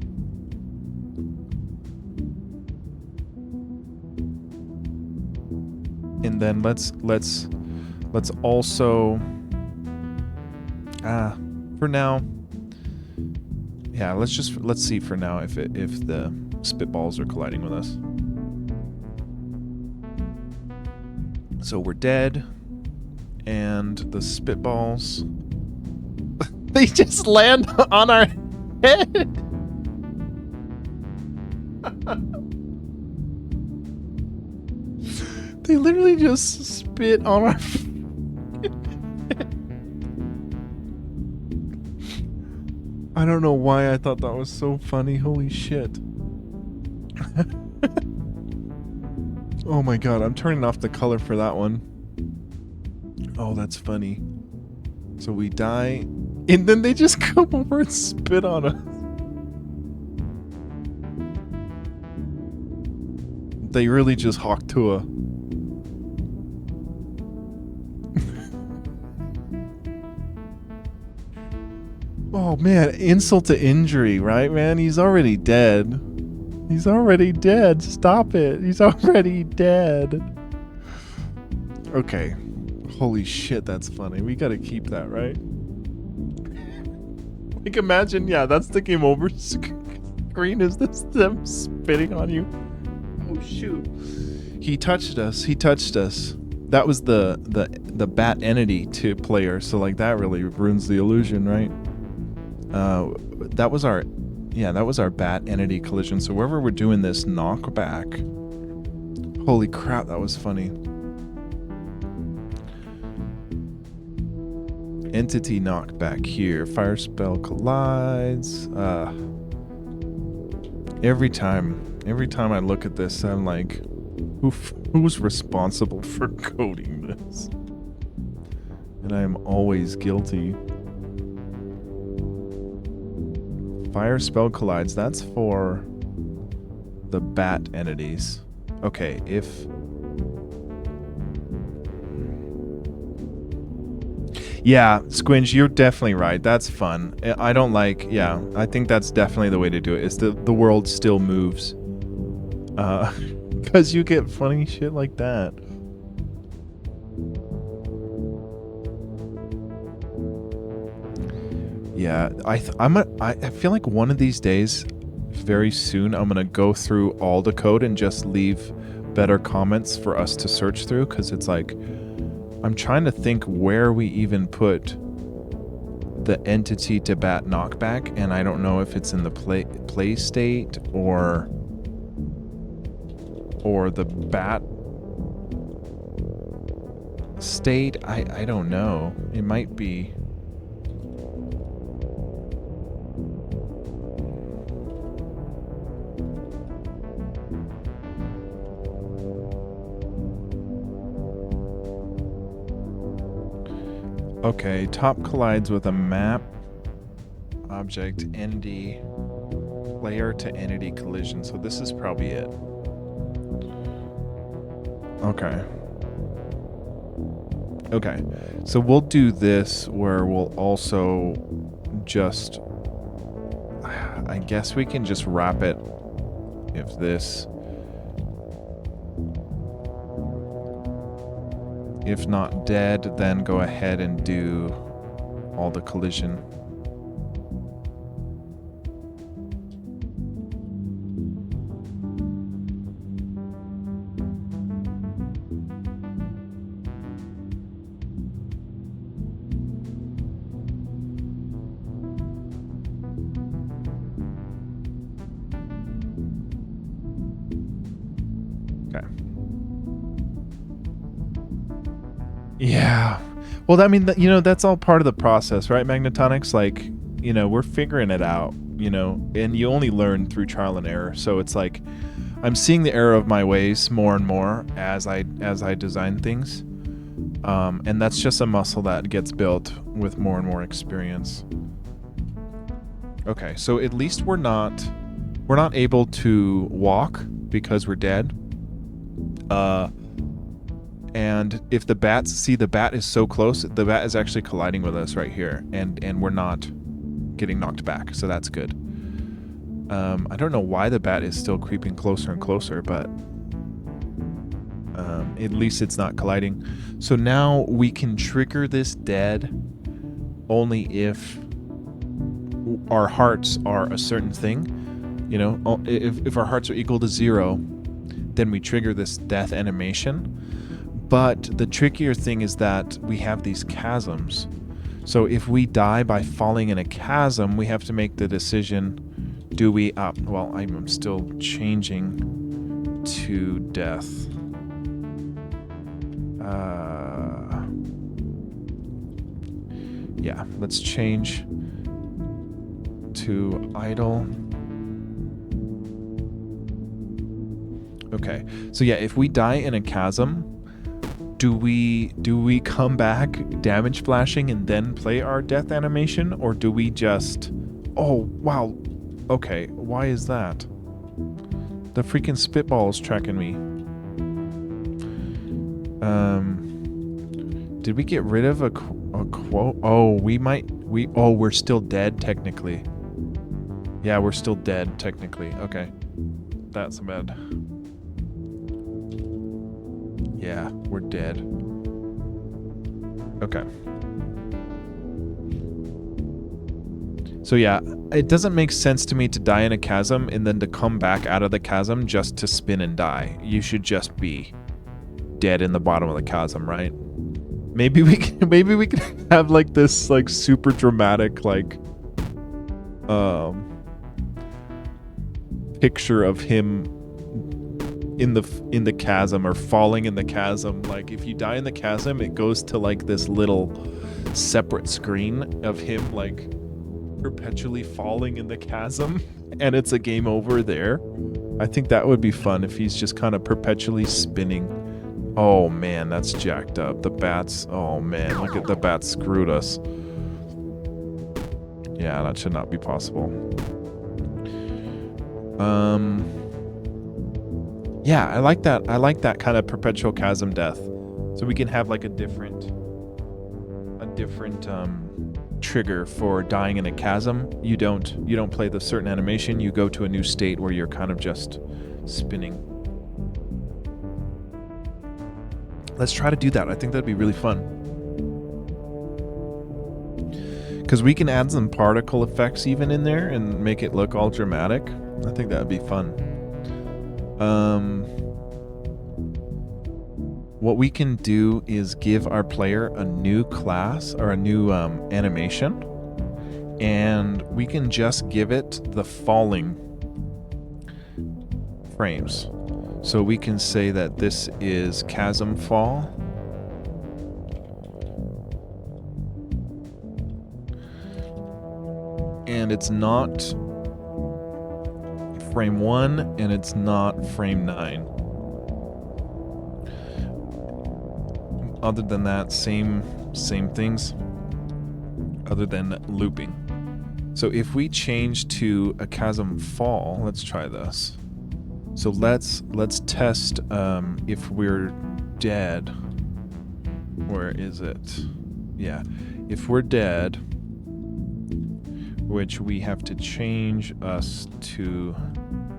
And then let's also for now, yeah, let's see for now if the spitballs are colliding with us. So we're dead, and the spitballs they just land on our head. They literally just spit on our I don't know why I thought that was so funny. Holy shit. Oh my god, I'm turning off the color for that one. Oh, that's funny. So we die, and then they just come over and spit on us. They really just hawk to a... Oh man, insult to injury, right, man? He's already dead. He's already dead. Stop it. He's already dead. Okay. Holy shit, that's funny. We gotta keep that, right? Like, imagine, yeah, that's the game over screen. Is this them spitting on you? Oh shoot. He touched us. He touched us. That was the bat entity to player, so like that really ruins the illusion, right? That was our bat entity collision. So wherever we're doing this knockback, holy crap, that was funny. Entity knockback here. Fire spell collides. Every time I look at this, I'm like, who's responsible for coding this? And I am always guilty. Fire spell collides, that's for the bat entities. Okay, if... Yeah, Squinch, you're definitely right. That's fun. I don't like... Yeah, I think that's definitely the way to do it, is the world still moves. Because you get funny shit like that. Yeah, I feel like one of these days, very soon, I'm gonna go through all the code and just leave better comments for us to search through, because it's like, I'm trying to think where we even put the entity to bat knockback, and I don't know if it's in the play state or the bat state. I don't know. It might be. Okay, top collides with a map object ND player to entity collision. So this is probably it. Okay. Okay. So we'll do this where we'll also just... I guess we can just wrap it if this... If not dead, then go ahead and do all the collision. Okay. Yeah. Well, I mean, you know, that's all part of the process, right, Magnetonics? Like, you know, we're figuring it out, you know, and you only learn through trial and error. So it's like I'm seeing the error of my ways more and more as I design things. And that's just a muscle that gets built with more and more experience. Okay, so at least we're not able to walk because we're dead. And if the bats see the bat is so close, the bat is actually colliding with us right here, and we're not getting knocked back, so that's good. I don't know why the bat is still creeping closer and closer, but at least it's not colliding. So now we can trigger this dead only if our hearts are a certain thing. You know, if our hearts are equal to 0, then we trigger this death animation. But the trickier thing is that we have these chasms. So if we die by falling in a chasm, we have to make the decision, do we well, I'm still changing to death. Yeah, let's change to idle. Okay, so yeah, if we die in a chasm, do we come back damage flashing and then play our death animation, or do we just... Oh, wow. Okay, why is that? The freaking spitball is tracking me. Did we get rid of a quote? Oh, we're still dead technically. Yeah, we're still dead technically. Okay. That's bad. Yeah, we're dead. Okay. So yeah, it doesn't make sense to me to die in a chasm and then to come back out of the chasm just to spin and die. You should just be dead in the bottom of the chasm, right? Maybe we can have like this like super dramatic like picture of him in the chasm or falling in the chasm. Like if you die in the chasm, it goes to like this little separate screen of him like perpetually falling in the chasm, and it's a game over there. I think that would be fun if he's just kind of perpetually spinning. Oh man, that's jacked up. The bats, oh man, look at the bats screwed us. Yeah, that should not be possible. Yeah, I like that. I like that kind of perpetual chasm death. So we can have like a different trigger for dying in a chasm. You don't play the certain animation. You go to a new state where you're kind of just spinning. Let's try to do that. I think that'd be really fun. Because we can add some particle effects even in there and make it look all dramatic. I think that would be fun. What we can do is give our player a new class or a new animation, and we can just give it the falling frames. So we can say that this is chasm fall. And it's not frame 1 and it's not frame 9. Other than that, same things, other than looping. So if we change to a chasm fall, let's try this. So let's test if we're dead. Where is it? Yeah, if we're dead, which we have to change us to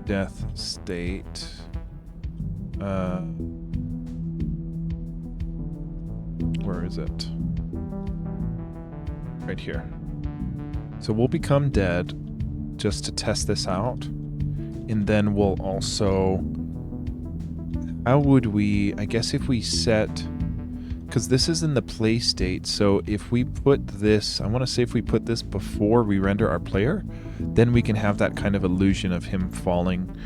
death state. Where is it? Right here. So we'll become dead just to test this out. And then we'll also... How would we... I guess if we set... Because this is in the play state, so if we put this... I want to say if we put this before we render our player, then we can have that kind of illusion of him falling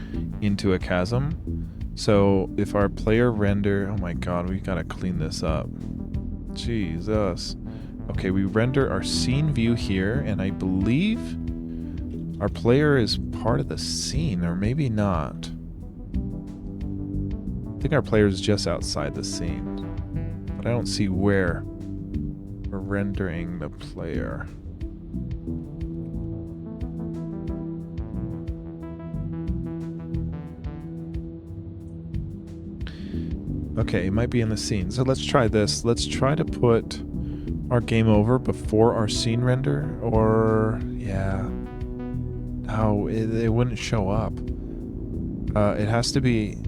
into a chasm. So if our player render... Oh my god, we gotta clean this up. Jesus. Okay, we render our scene view here, and I believe our player is part of the scene, or maybe not. I think our player is just outside the scene, but I don't see where we're rendering the player. Okay, it might be in the scene. So let's try this. Let's try to put our game over before our scene render, or yeah. No, it wouldn't show up. It has to be...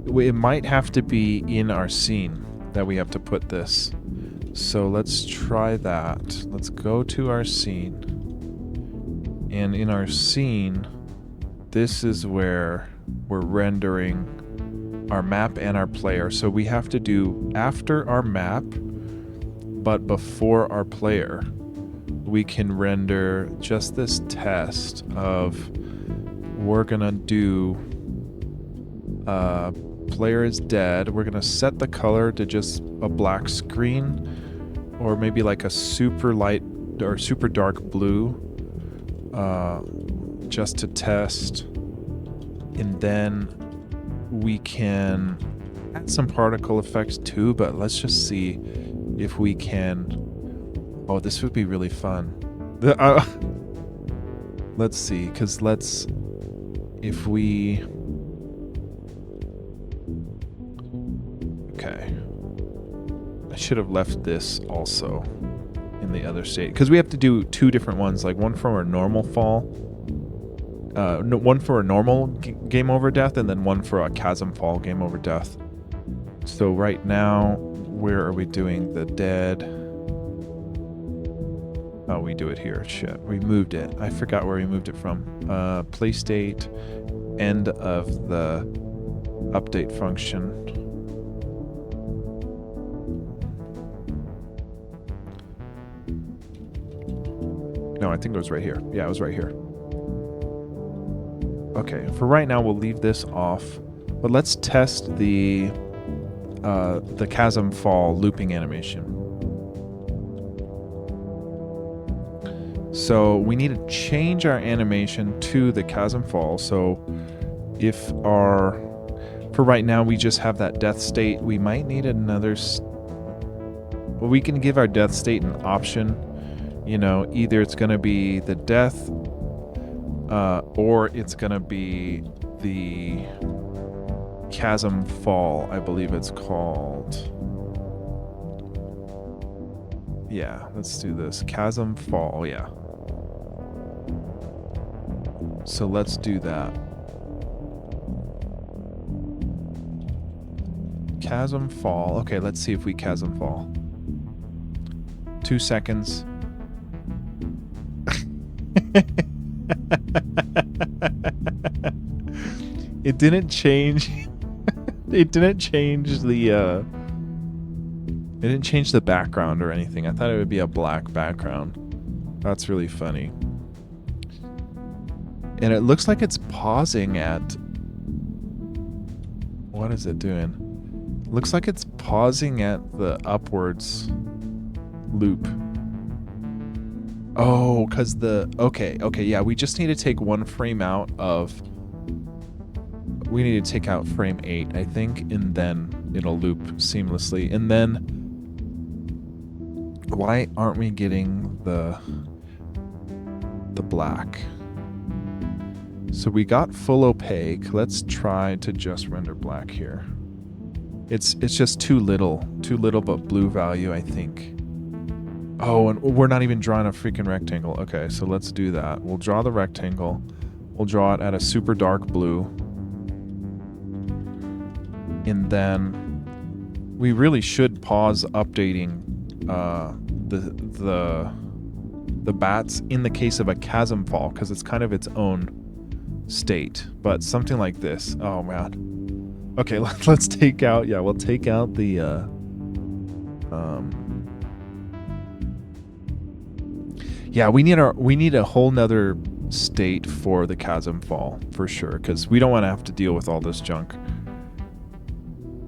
It might have to be in our scene that we have to put this. So let's try that. Let's go to our scene. And in our scene, this is where we're rendering our map and our player. So we have to do after our map, but before our player. We can render just this test of we're gonna do player is dead. We're gonna set the color to just a black screen, or maybe like a super light or super dark blue, just to test. And then we can add some particle effects too, but let's just see if we can. Oh, this would be really fun. Let's see, because if we... Okay. I should have left this also in the other state, because we have to do two different ones, like one for a normal fall, one for a normal game over death, and then one for a chasm fall game over death. So right now, where are we doing the dead? Oh, we do it here. Shit, we moved it. I forgot where we moved it from. Play state, end of the update function. No, I think it was right here. Yeah, it was right here. Okay, for right now, we'll leave this off. But let's test the chasm fall looping animation. So we need to change our animation to the chasm fall. So if for right now we just have that death state, we might need another, well, we can give our death state an option. You know, either it's going to be the death, or it's going to be the chasm fall, I believe it's called. Yeah, let's do this. Chasm fall, yeah. So let's do that. Chasm fall. Okay, let's see if we chasm fall. 2 seconds. It didn't change. It didn't change the it didn't change the background or anything. I thought it would be a black background. That's really funny. And it looks like it's pausing at... What is it doing? Looks like it's pausing at the upwards loop. Oh, because the... Okay, yeah. We just need to take one frame out of... We need to take out frame 8, I think, and then it'll loop seamlessly. And then... Why aren't we getting the black? So we got full opaque. Let's try to just render black here. It's just too little but blue value, I think. Oh, and we're not even drawing a freaking rectangle. Okay, so let's do that. We'll draw the rectangle. We'll draw it at a super dark blue. And then we really should pause updating the bats in the case of a chasm fall, because it's kind of its own state. But something like this, oh man. Okay, let's take out, yeah, we'll take out the yeah, we need a whole nother state for the chasm fall for sure, because we don't want to have to deal with all this junk.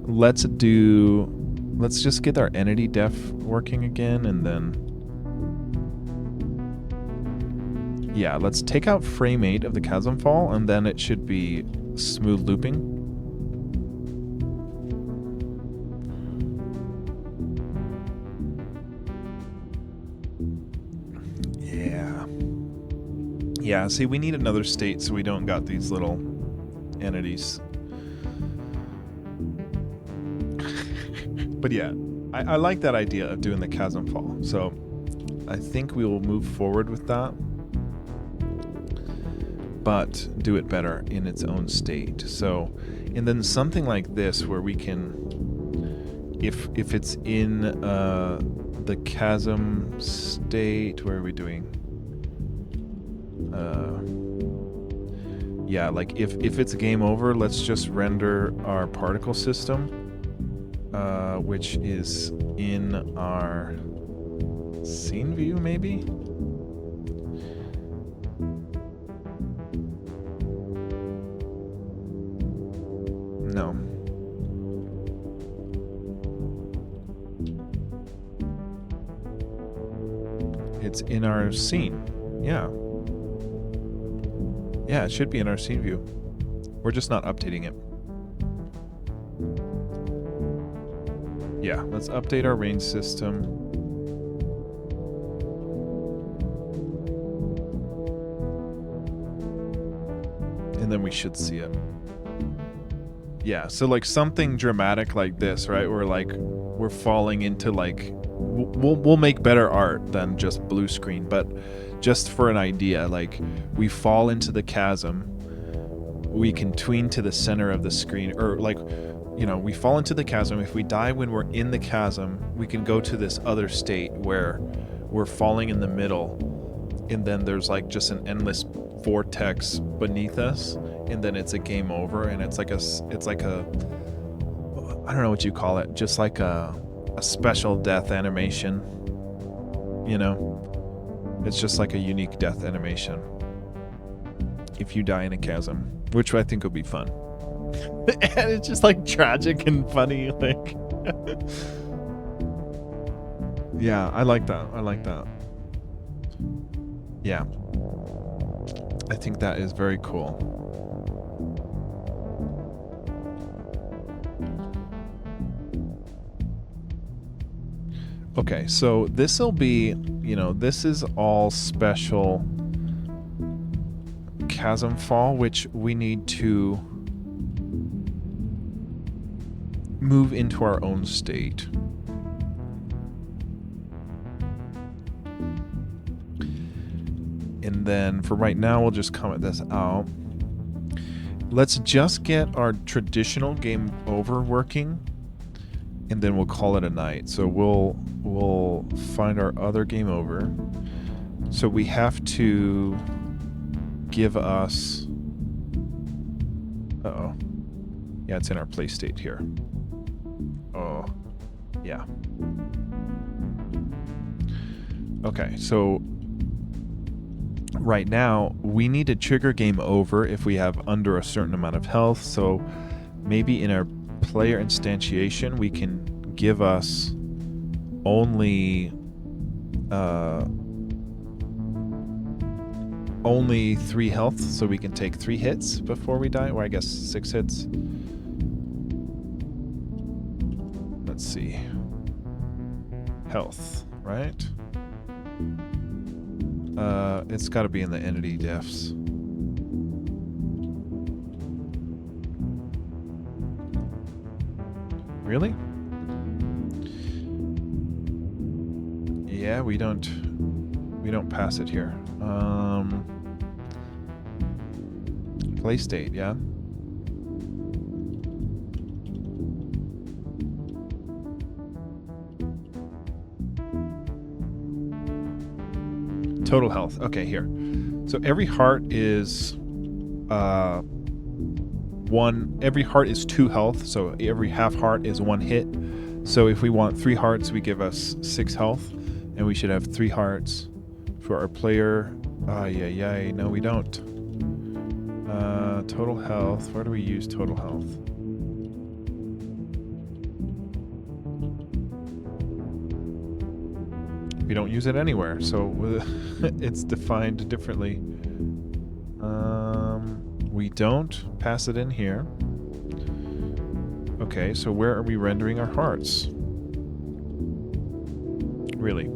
Let's just get our entity def working again, and then yeah, let's take out frame 8 of the chasm fall, and then it should be smooth looping. Yeah, see, we need another state so we don't got these little entities. But yeah, I like that idea of doing the chasm fall. So I think we will move forward with that, but do it better in its own state. So, and then something like this where we can, if it's in the chasm state, where are we doing? Yeah, like if it's game over, let's just render our particle system, which is in our scene view, maybe? No. It's in our scene. Yeah. Yeah, it should be in our scene view. We're just not updating it. Yeah, let's update our range system. And then we should see it. Yeah, so like something dramatic like this, right? Where like we're falling into like, we'll make better art than just blue screen, but just for an idea, like we fall into the chasm, we can tween to the center of the screen, or like, you know, we fall into the chasm. If we die when we're in the chasm, we can go to this other state where we're falling in the middle, and then there's like just an endless vortex beneath us, and then it's a game over, and it's like a I don't know what you call it, just like a special death animation, you know? It's just like a unique death animation if you die in a chasm, which I think would be fun. And it's just like tragic and funny, like. Yeah, I like that. I like that. Yeah. I think that is very cool. Okay, so this'll be, you know, this is all special chasm fall, which we need to move into our own state. And then for right now, we'll just comment this out. Let's just get our traditional game over working, and then we'll call it a night. So we'll find our other game over. So we have to give us, uh-oh. Yeah, it's in our play state here. Oh, yeah. Okay, so right now we need to trigger game over if we have under a certain amount of health. So maybe in our player instantiation we can give us only 3 health, so we can take 3 hits before we die, or I guess 6 hits. Let's see. Health, right? It's got to be in the entity defs. Really? Yeah, we don't pass it here. Play state, yeah. Total health. Okay, here. So every heart is every heart is 2 health, so every half heart is 1 hit. So if we want 3 hearts, we give us 6 health, and we should have 3 hearts for our player. No, we don't. Total health. Where do we use total health? We don't use it anywhere, so it's defined differently. We don't pass it in here. Okay, so where are we rendering our hearts? Really?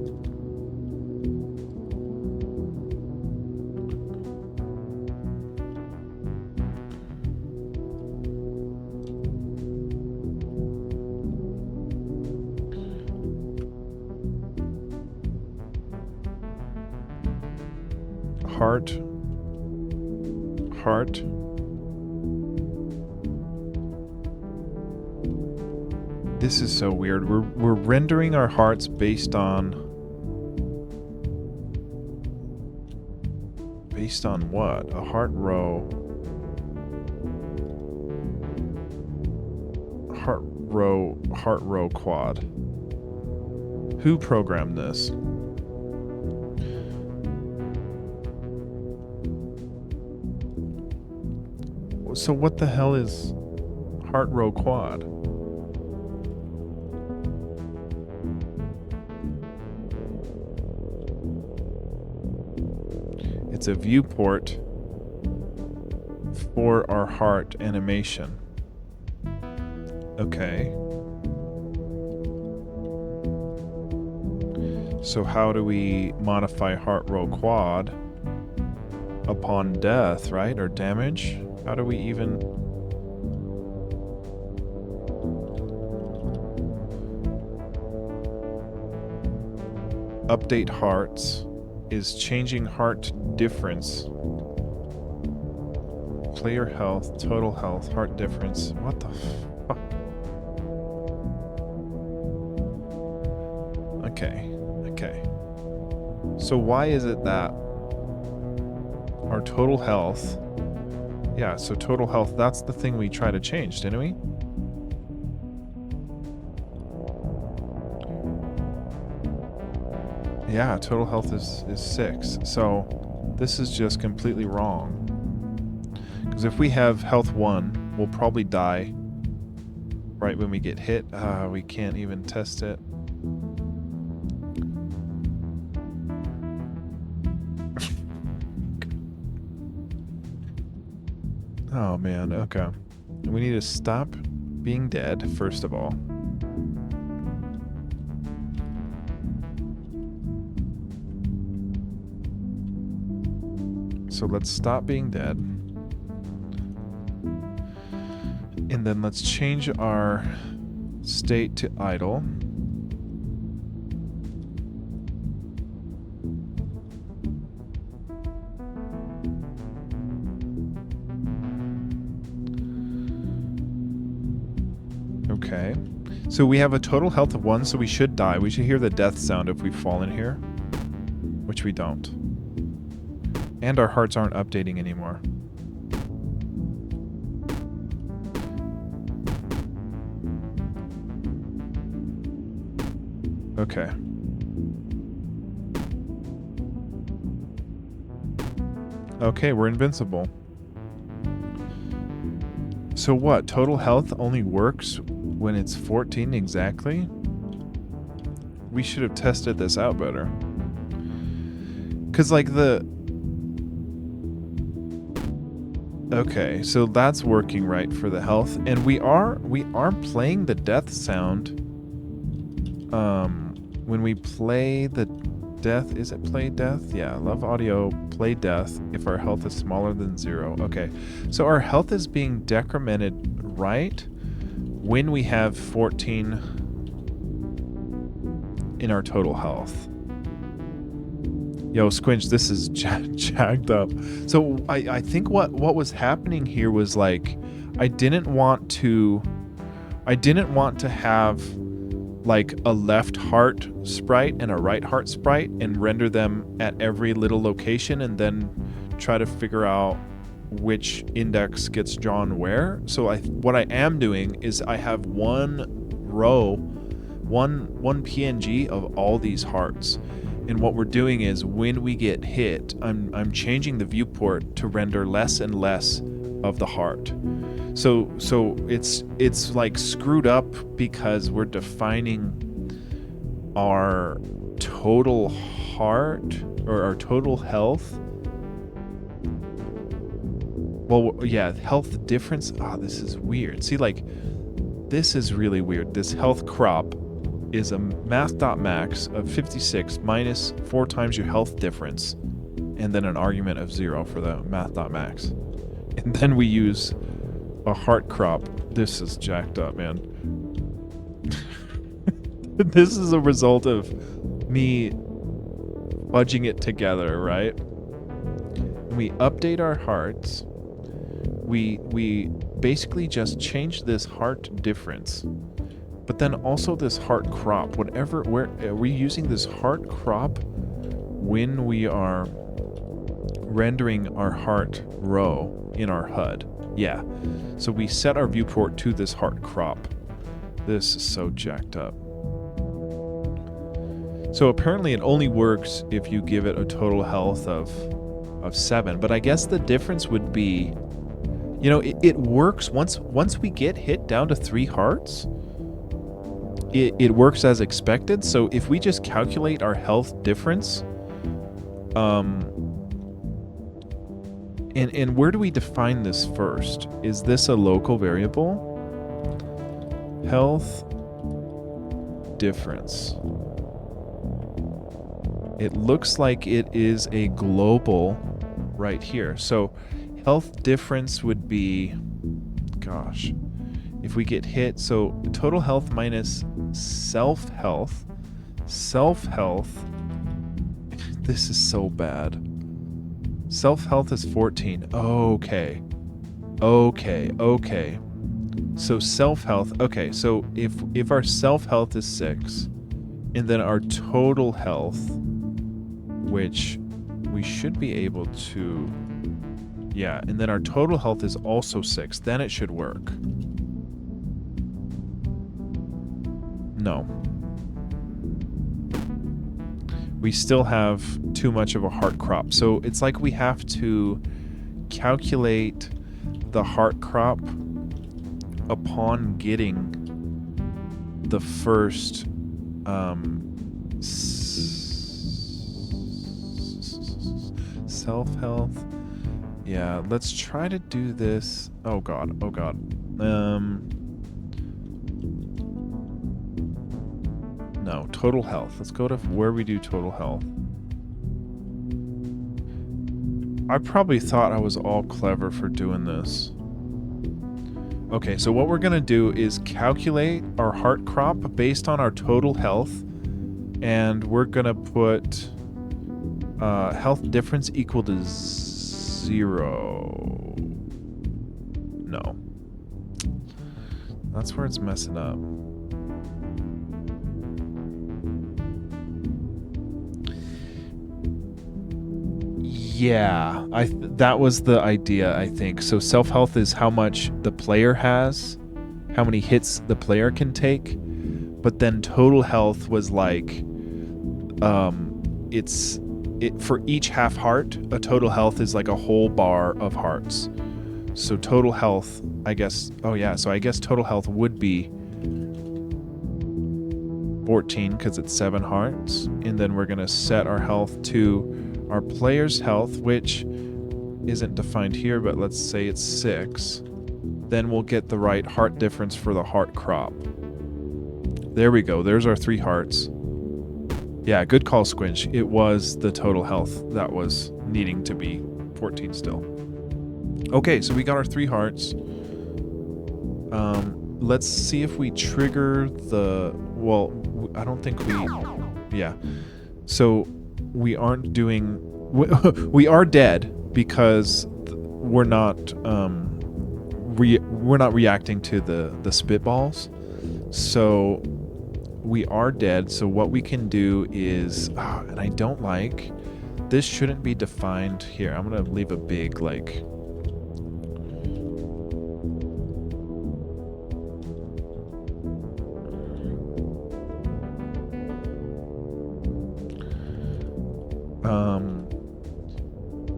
Heart. This is so weird. We're rendering our hearts based on what? A heart row. Heart row quad. Who programmed this? So what the hell is heart row quad? It's a viewport for our heart animation. Okay. So how do we modify heart row quad upon death, right? Or damage? How do we even... Update hearts is changing heart difference. Player health, total health, heart difference. What the fuck? Okay. So why is it that our total health... Yeah, so total health, that's the thing we try to change, didn't we? Yeah, total health is 6. So this is just completely wrong. Because if we have health 1, we'll probably die right when we get hit. We can't even test it. Oh man, okay. We need to stop being dead, first of all. So let's stop being dead. And then let's change our state to idle. Okay. So we have a total health of 1, so we should die. We should hear the death sound if we fall in here, which we don't. And our hearts aren't updating anymore. Okay. Okay, we're invincible. So what? Total health only works when it's 14 exactly? We should have tested this out better. Because like the... Okay, so that's working right for the health. And we are playing the death sound. When we play the death, is it play death? Yeah, love audio, play death if our health is smaller than 0. Okay, so our health is being decremented right when we have 14 in our total health. Yo, Squinch, this is jacked up. So I think what was happening here was like I didn't want to have like a left heart sprite and a right heart sprite and render them at every little location and then try to figure out which index gets drawn where. So what I am doing is I have one row, one PNG of all these hearts. And what we're doing is when we get hit, I'm changing the viewport to render less and less of the heart. So it's like screwed up because we're defining our total heart or our total health. Well, yeah, health difference. This is weird. See, like, this is really weird. This health crop is a math.max of 56 minus 4 times your health difference, and then an argument of 0 for the math.max. And then we use a heart crop. This is jacked up, man. This is a result of me fudging it together, right? We update our hearts. We basically just change this heart difference. But then also this heart crop, where are we using this heart crop when we are rendering our heart row in our HUD? Yeah. So we set our viewport to this heart crop. This is so jacked up. So apparently it only works if you give it a total health of 7. But I guess the difference would be, it works once we get hit down to 3 hearts. It works as expected. So if we just calculate our health difference, and where do we define this first? Is this a local variable? Health difference. It looks like it is a global right here. So health difference would be, gosh, if we get hit, so total health minus self-health. Self-health, this is so bad. Self-health is 14. Okay. So self-health, okay, so if our self-health is 6, and then our total health, which we should be able to, yeah, and then our total health is also 6, then it should work. No. We still have too much of a heart crop. So it's like we have to calculate the heart crop upon getting the first self-health. Yeah, let's try to do this. Oh god. No, total health. Let's go to where we do total health. I probably thought I was all clever for doing this. Okay, so what we're going to do is calculate our heart crop based on our total health. And we're going to put health difference equal to 0. No. That's where it's messing up. Yeah, that was the idea, I think. So self-health is how much the player has, how many hits the player can take. But then total health was like, for each half heart, a total health is like a whole bar of hearts. So total health, I guess, so I guess total health would be 14 because it's 7 hearts. And then we're going to set our health to our player's health, which isn't defined here, but let's say it's 6. Then we'll get the right heart difference for the heart crop. There we go. There's our 3 hearts. Yeah, good call, Squinch. It was the total health that was needing to be 14 still. Okay, so we got our 3 hearts. Let's see if we trigger the... Well, I don't think we... Yeah. So we aren't doing... We are dead because we're not we're not reacting to the spitballs. So we are dead, so what we can do is, and I don't like, this shouldn't be defined here. I'm gonna leave a big, like,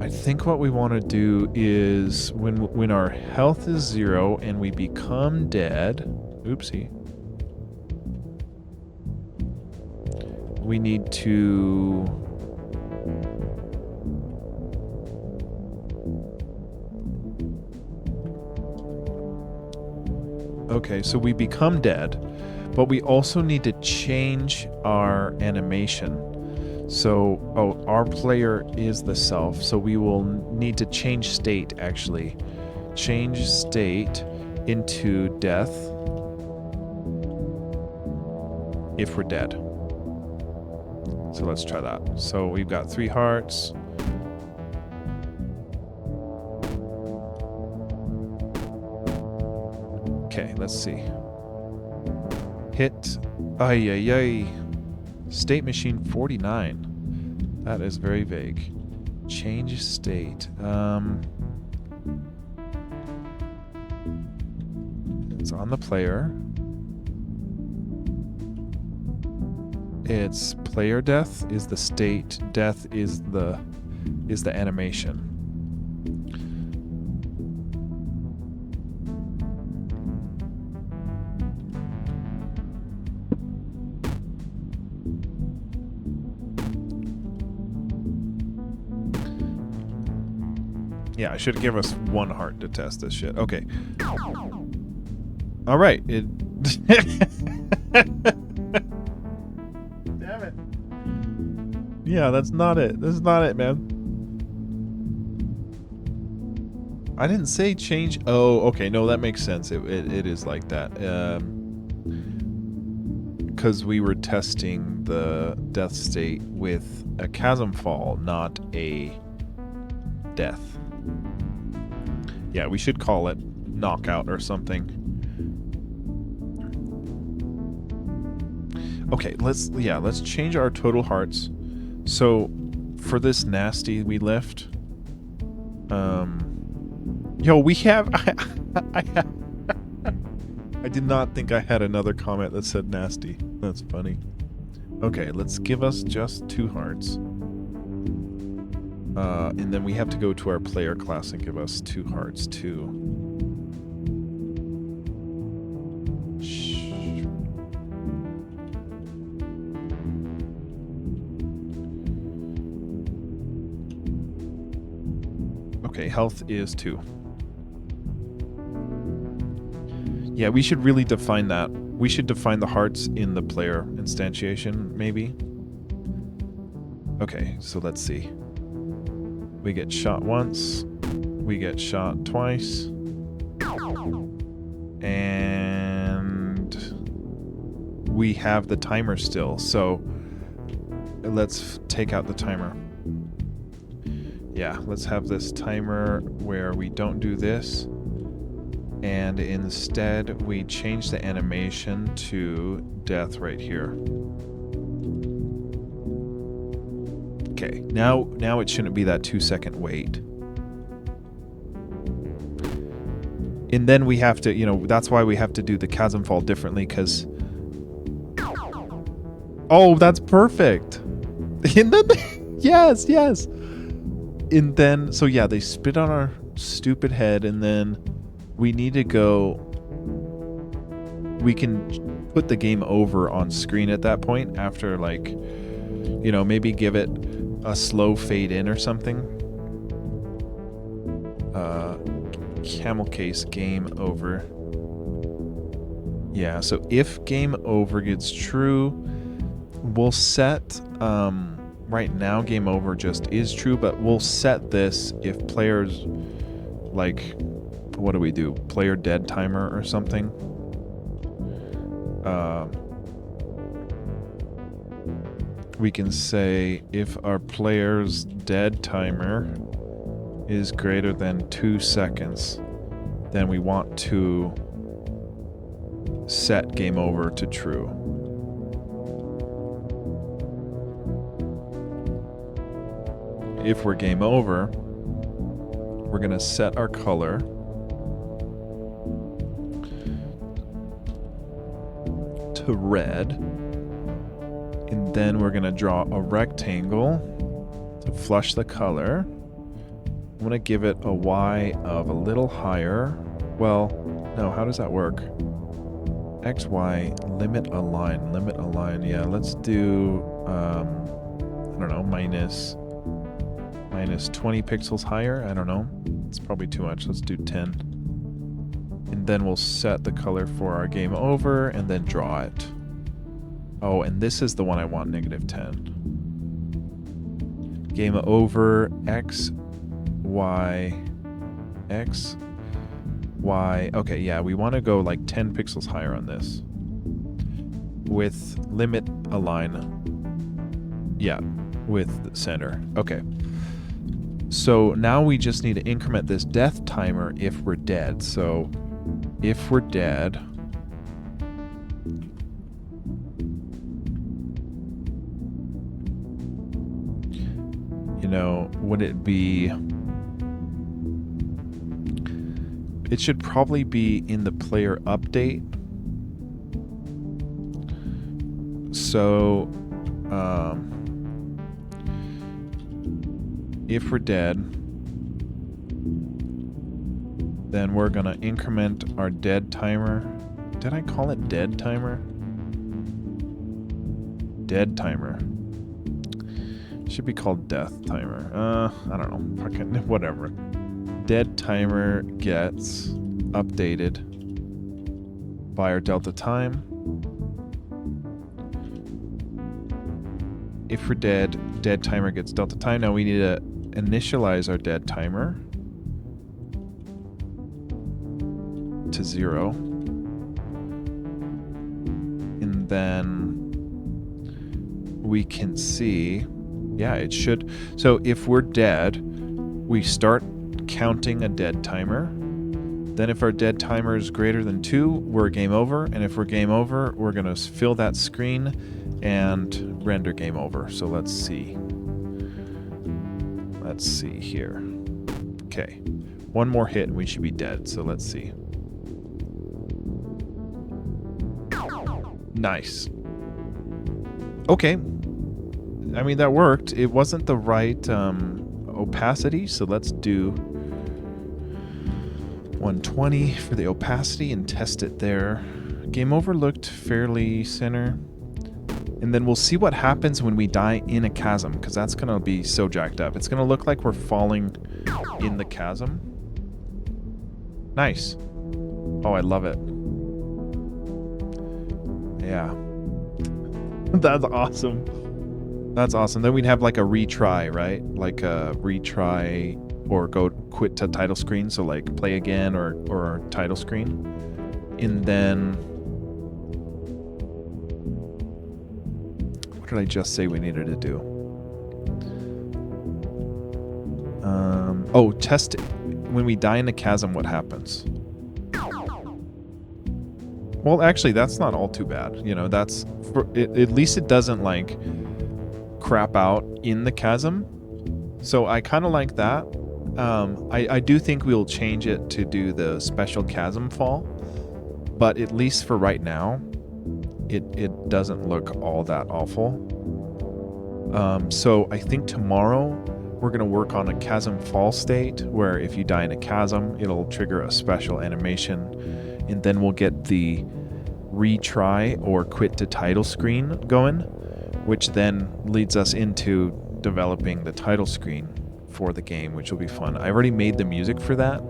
I think what we want to do is when our health is 0 and we become dead, oopsie, we need to okay, so we become dead, but we also need to change our animation. So, our player is the self, so we will need to change state, actually. Change state into death if we're dead. So let's try that. So we've got 3 hearts. Okay, let's see. Hit. Ay, ay, ay. State machine 49. That is very vague. Change state. It's on the player. It's player death is the state. Death is the animation. Yeah, I should give us 1 heart to test this shit. Okay. All right. It. Damn it. Yeah, that's not it. This is not it, man. I didn't say change. Oh, okay. No, that makes sense. It is like that. Because we were testing the death state with a chasm fall, not a death. Yeah, we should call it knockout or something. Okay, let's change our total hearts. So for this nasty we lift, yo, we have I did not think I had another comment that said nasty. That's funny. Okay, let's give us just 2 hearts. And then we have to go to our player class and give us 2 hearts too. Okay, health is 2. Yeah, we should really define that. We should define the hearts in the player instantiation, maybe. Okay, so let's see. We get shot once. We get shot twice. And we have the timer still. So let's take out the timer. Yeah, let's have this timer where we don't do this. And instead we change the animation to death right here. Okay, now it shouldn't be that 2-second wait. And then we have to, that's why we have to do the chasm fall differently, because... Oh, that's perfect! And then, yes! And then, so yeah, they spit on our stupid head, and then we need to go... We can put the game over on screen at that point, after, like, maybe give it a slow fade in or something. Camel case game over. Yeah, so if game over gets true, we'll set right now game over just is true, but we'll set this if players, like, what do we do? Player dead timer or something. We can say if our player's dead timer is greater than 2 seconds, then we want to set game over to true. if we're game over, we're going to set our color to red. And then we're going to draw a rectangle to flush the color. I'm going to give it a Y of a little higher. Well, no, how does that work? X, Y, limit align. Yeah, let's do, I don't know, minus 20 pixels higher. I don't know. It's probably too much. Let's do 10. And then we'll set the color for our game over and then draw it. Oh, and this is the one I want, -10. Game over, X, Y, X, Y. Okay, yeah, we want to go like 10 pixels higher on this. With limit align. Yeah, with the center. Okay. So now we just need to increment this death timer if we're dead. So if we're dead, you know, would it be... It should probably be in the player update. So, if we're dead, then we're gonna increment our dead timer. Did I call it dead timer? Dead timer. Should be called death timer. I don't know. Fucking whatever. Dead timer gets updated by our delta time. If we're dead, dead timer gets delta time. Now we need to initialize our dead timer to 0. And then we can see, yeah, it should. So if we're dead, we start counting a dead timer. Then if our dead timer is greater than 2, we're game over. And if we're game over, we're going to fill that screen and render game over. So let's see. Let's see here. Okay. One more hit and we should be dead. So let's see. Nice. Okay. I mean, that worked. It wasn't the right opacity, so let's do 120 for the opacity and test it there. Game over looked fairly center. And then we'll see what happens when we die in a chasm, because that's going to be so jacked up. It's going to look like we're falling in the chasm. Nice. Oh, I love it. Yeah. That's awesome. That's awesome. Then we'd have like a retry, right? Like a retry or go quit to title screen. So like play again or title screen. And then what did I just say we needed to do? Oh, test it. When we die in the chasm, what happens? Well, actually, that's not all too bad. You know, that's at least it doesn't like crap out in the chasm. So I kind of like that. I do think we'll change it to do the special chasm fall, but at least for right now, it doesn't look all that awful. So I think tomorrow we're going to work on a chasm fall state where if you die in a chasm, it'll trigger a special animation, and then we'll get the retry or quit to title screen going, which then leads us into developing the title screen for the game, which will be fun. I already made the music for that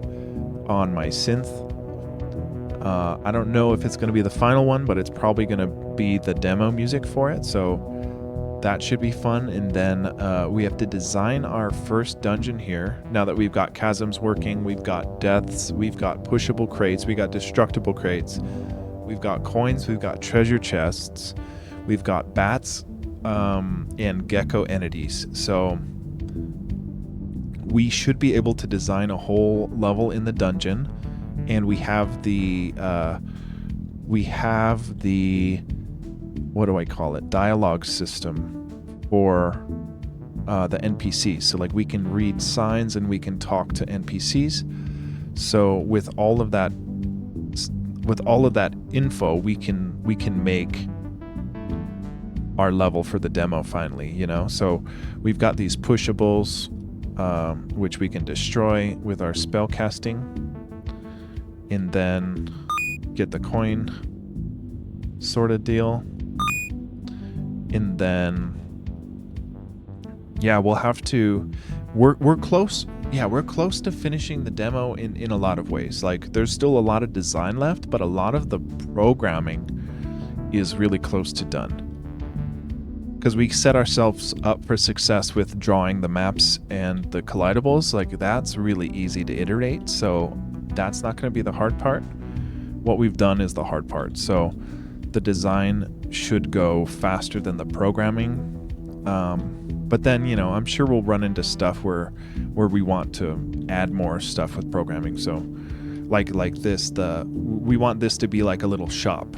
on my synth. I don't know if it's going to be the final one, but it's probably going to be the demo music for it, so that should be fun. And then we have to design our first dungeon here. Now that we've got chasms working, we've got deaths, we've got pushable crates, we've got destructible crates, we've got coins, we've got treasure chests, we've got bats, and gecko entities. So we should be able to design a whole level in the dungeon, and we have the what do I call it? Dialogue system for the NPCs. So like we can read signs and we can talk to NPCs. So with all of that info, we can make our level for the demo finally, you know. So we've got these pushables, which we can destroy with our spell casting, and then get the coin sort of deal. And then yeah, we'll have to we're close. Yeah, we're close to finishing the demo in a lot of ways. Like there's still a lot of design left, but a lot of the programming is really close to done. Because we set ourselves up for success with drawing the maps and the collidables. Like that's really easy to iterate, so that's not going to be the hard part. What we've done is the hard part. So the design should go faster than the programming. But then, you know, I'm sure we'll run into stuff where we want to add more stuff with programming. So like this, we want this to be like a little shop,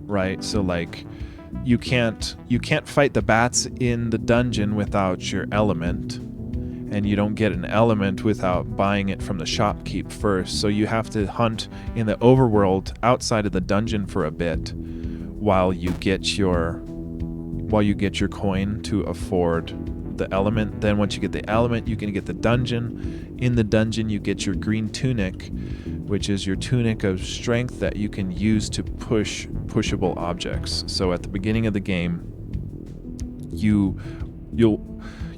right? So like you can't fight the bats in the dungeon without your element, and you don't get an element without buying it from the shopkeep first. So you have to hunt in the overworld outside of the dungeon for a bit while you get your coin to afford the element. Then once you get the element, you can get the dungeon. In the dungeon, you get your green tunic, which is your tunic of strength that you can use to push pushable objects. So at the beginning of the game, you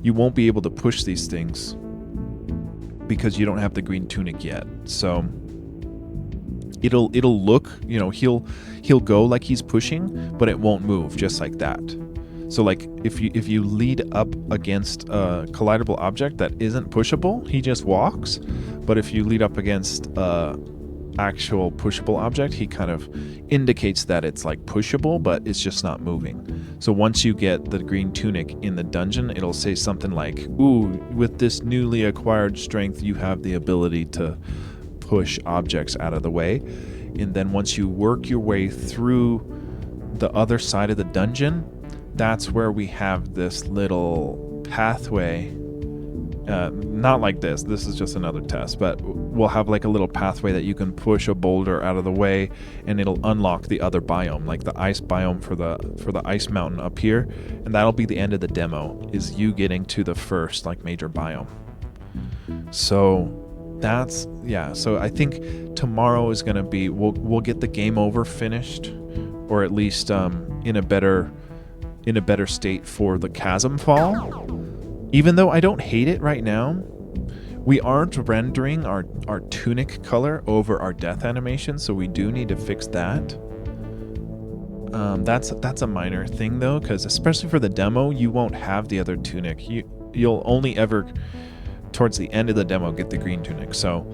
won't be able to push these things because you don't have the green tunic yet. So it'll look, you know, he'll go like he's pushing, but it won't move just like that. So like if you lead up against a collidable object that isn't pushable, he just walks. But if you lead up against actual pushable object, he kind of indicates that it's like pushable, but it's just not moving. So once you get the green tunic in the dungeon, it'll say something like, "Ooh, with this newly acquired strength, you have the ability to push objects out of the way." And then once you work your way through the other side of the dungeon, that's where we have this little pathway. Not like this is just another test, but we'll have like a little pathway that you can push a boulder out of the way, and it'll unlock the other biome, like the ice biome for the ice mountain up here, and that'll be the end of the demo, is you getting to the first like major biome. So that's, yeah, so I think tomorrow is going to be, we'll get the game over finished, or at least in a better state for the chasm fall. Even though I don't hate it right now, we aren't rendering our tunic color over our death animation, so we do need to fix that. That's a minor thing though, because especially for the demo, you won't have the other tunic. You'll only ever towards the end of the demo get the green tunic, so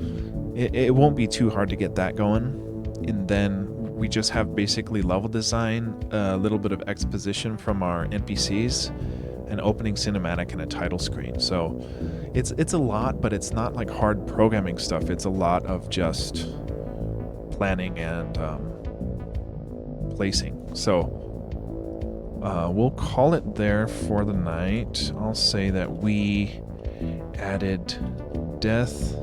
it won't be too hard to get that going. And then we just have basically level design, a little bit of exposition from our NPCs, an opening cinematic, and a title screen. So it's a lot, but it's not like hard programming stuff. It's a lot of just planning and placing. So we'll call it there for the night. I'll say that we added death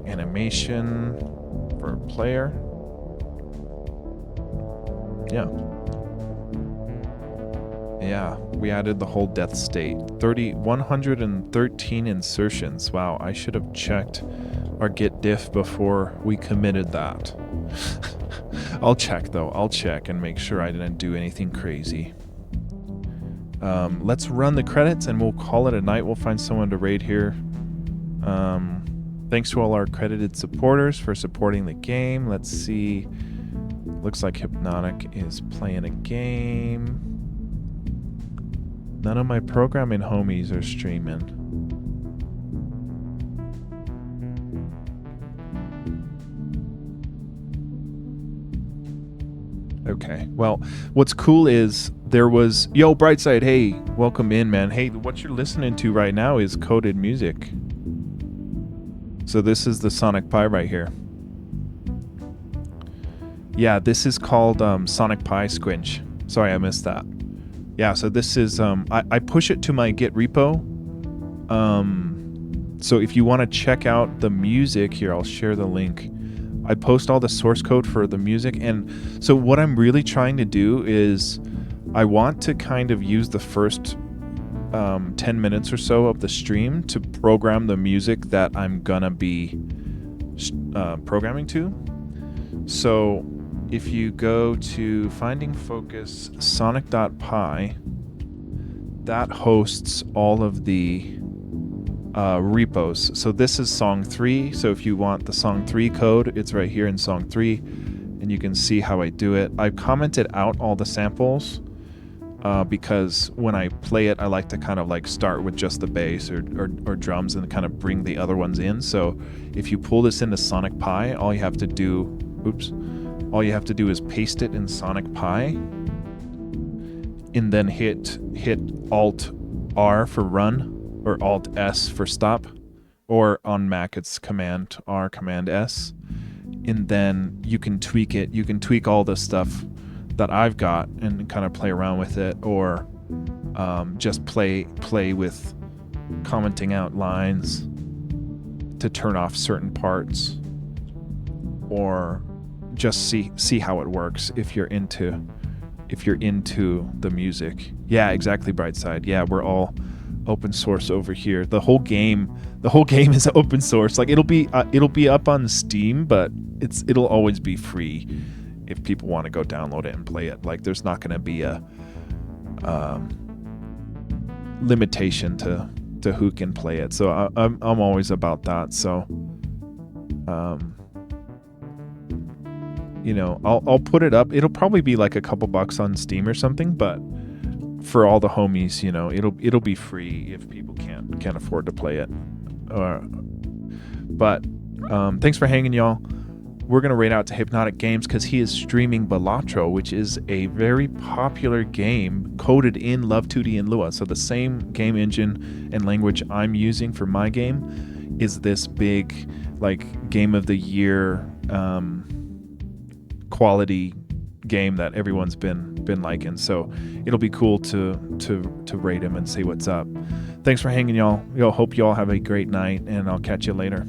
animation for player. Yeah, we added the whole death state. 113 insertions. Wow, I should have checked our git diff before we committed that. I'll check though. I'll check and make sure I didn't do anything crazy. Let's run the credits and we'll call it a night. We'll find someone to raid here. Thanks to all our accredited supporters for supporting the game. Let's see. Looks like Hypnotic is playing a game. None of my programming homies are streaming. Okay, well, what's cool is there was... Yo, Brightside, hey, welcome in, man. Hey, what you're listening to right now is coded music. So this is the Sonic Pi right here. Yeah, this is called Sonic Pi Squinch. Sorry, I missed that. yeah, so this is I push it to my Git repo. So if you want to check out the music here, I'll share the link. I post all the source code for the music, and so what I'm really trying to do is I want to kind of use the first 10 minutes or so of the stream to program the music that I'm gonna be programming to. So if you go to Finding Focus sonic.py, that hosts all of the repos. So this is song 3. So if you want the song 3 code, it's right here in song 3, and you can see how I do it. I've commented out all the samples because when I play it, I like to kind of like start with just the bass or drums and kind of bring the other ones in. So if you pull this into Sonic Pi, all you have to do is paste it in Sonic Pi and then hit Alt R for run or Alt S for stop, or on Mac it's Command R, Command S, and then you can tweak it. You can tweak all the stuff that I've got and kind of play around with it, or just play with commenting out lines to turn off certain parts, or just see how it works if you're into the music. Yeah, exactly, Brightside. Yeah, we're all open source over here. The whole game is open source. Like it'll be up on Steam, but it'll always be free if people want to go download it and play it. Like there's not going to be a limitation to who can play it. So I'm always about that. So I'll put it up. It'll probably be like a couple bucks on Steam or something, but for all the homies, it'll be free if people can't afford to play it. But thanks for hanging, y'all. We're gonna raid out to Hypnotic Games because he is streaming Balatro, which is a very popular game coded in Love2d and Lua. So the same game engine and language I'm using for my game is this big, like, game of the year quality game that everyone's been liking. So it'll be cool to rate him and see what's up. Thanks for hanging, y'all. Hope y'all have a great night, and I'll catch you later.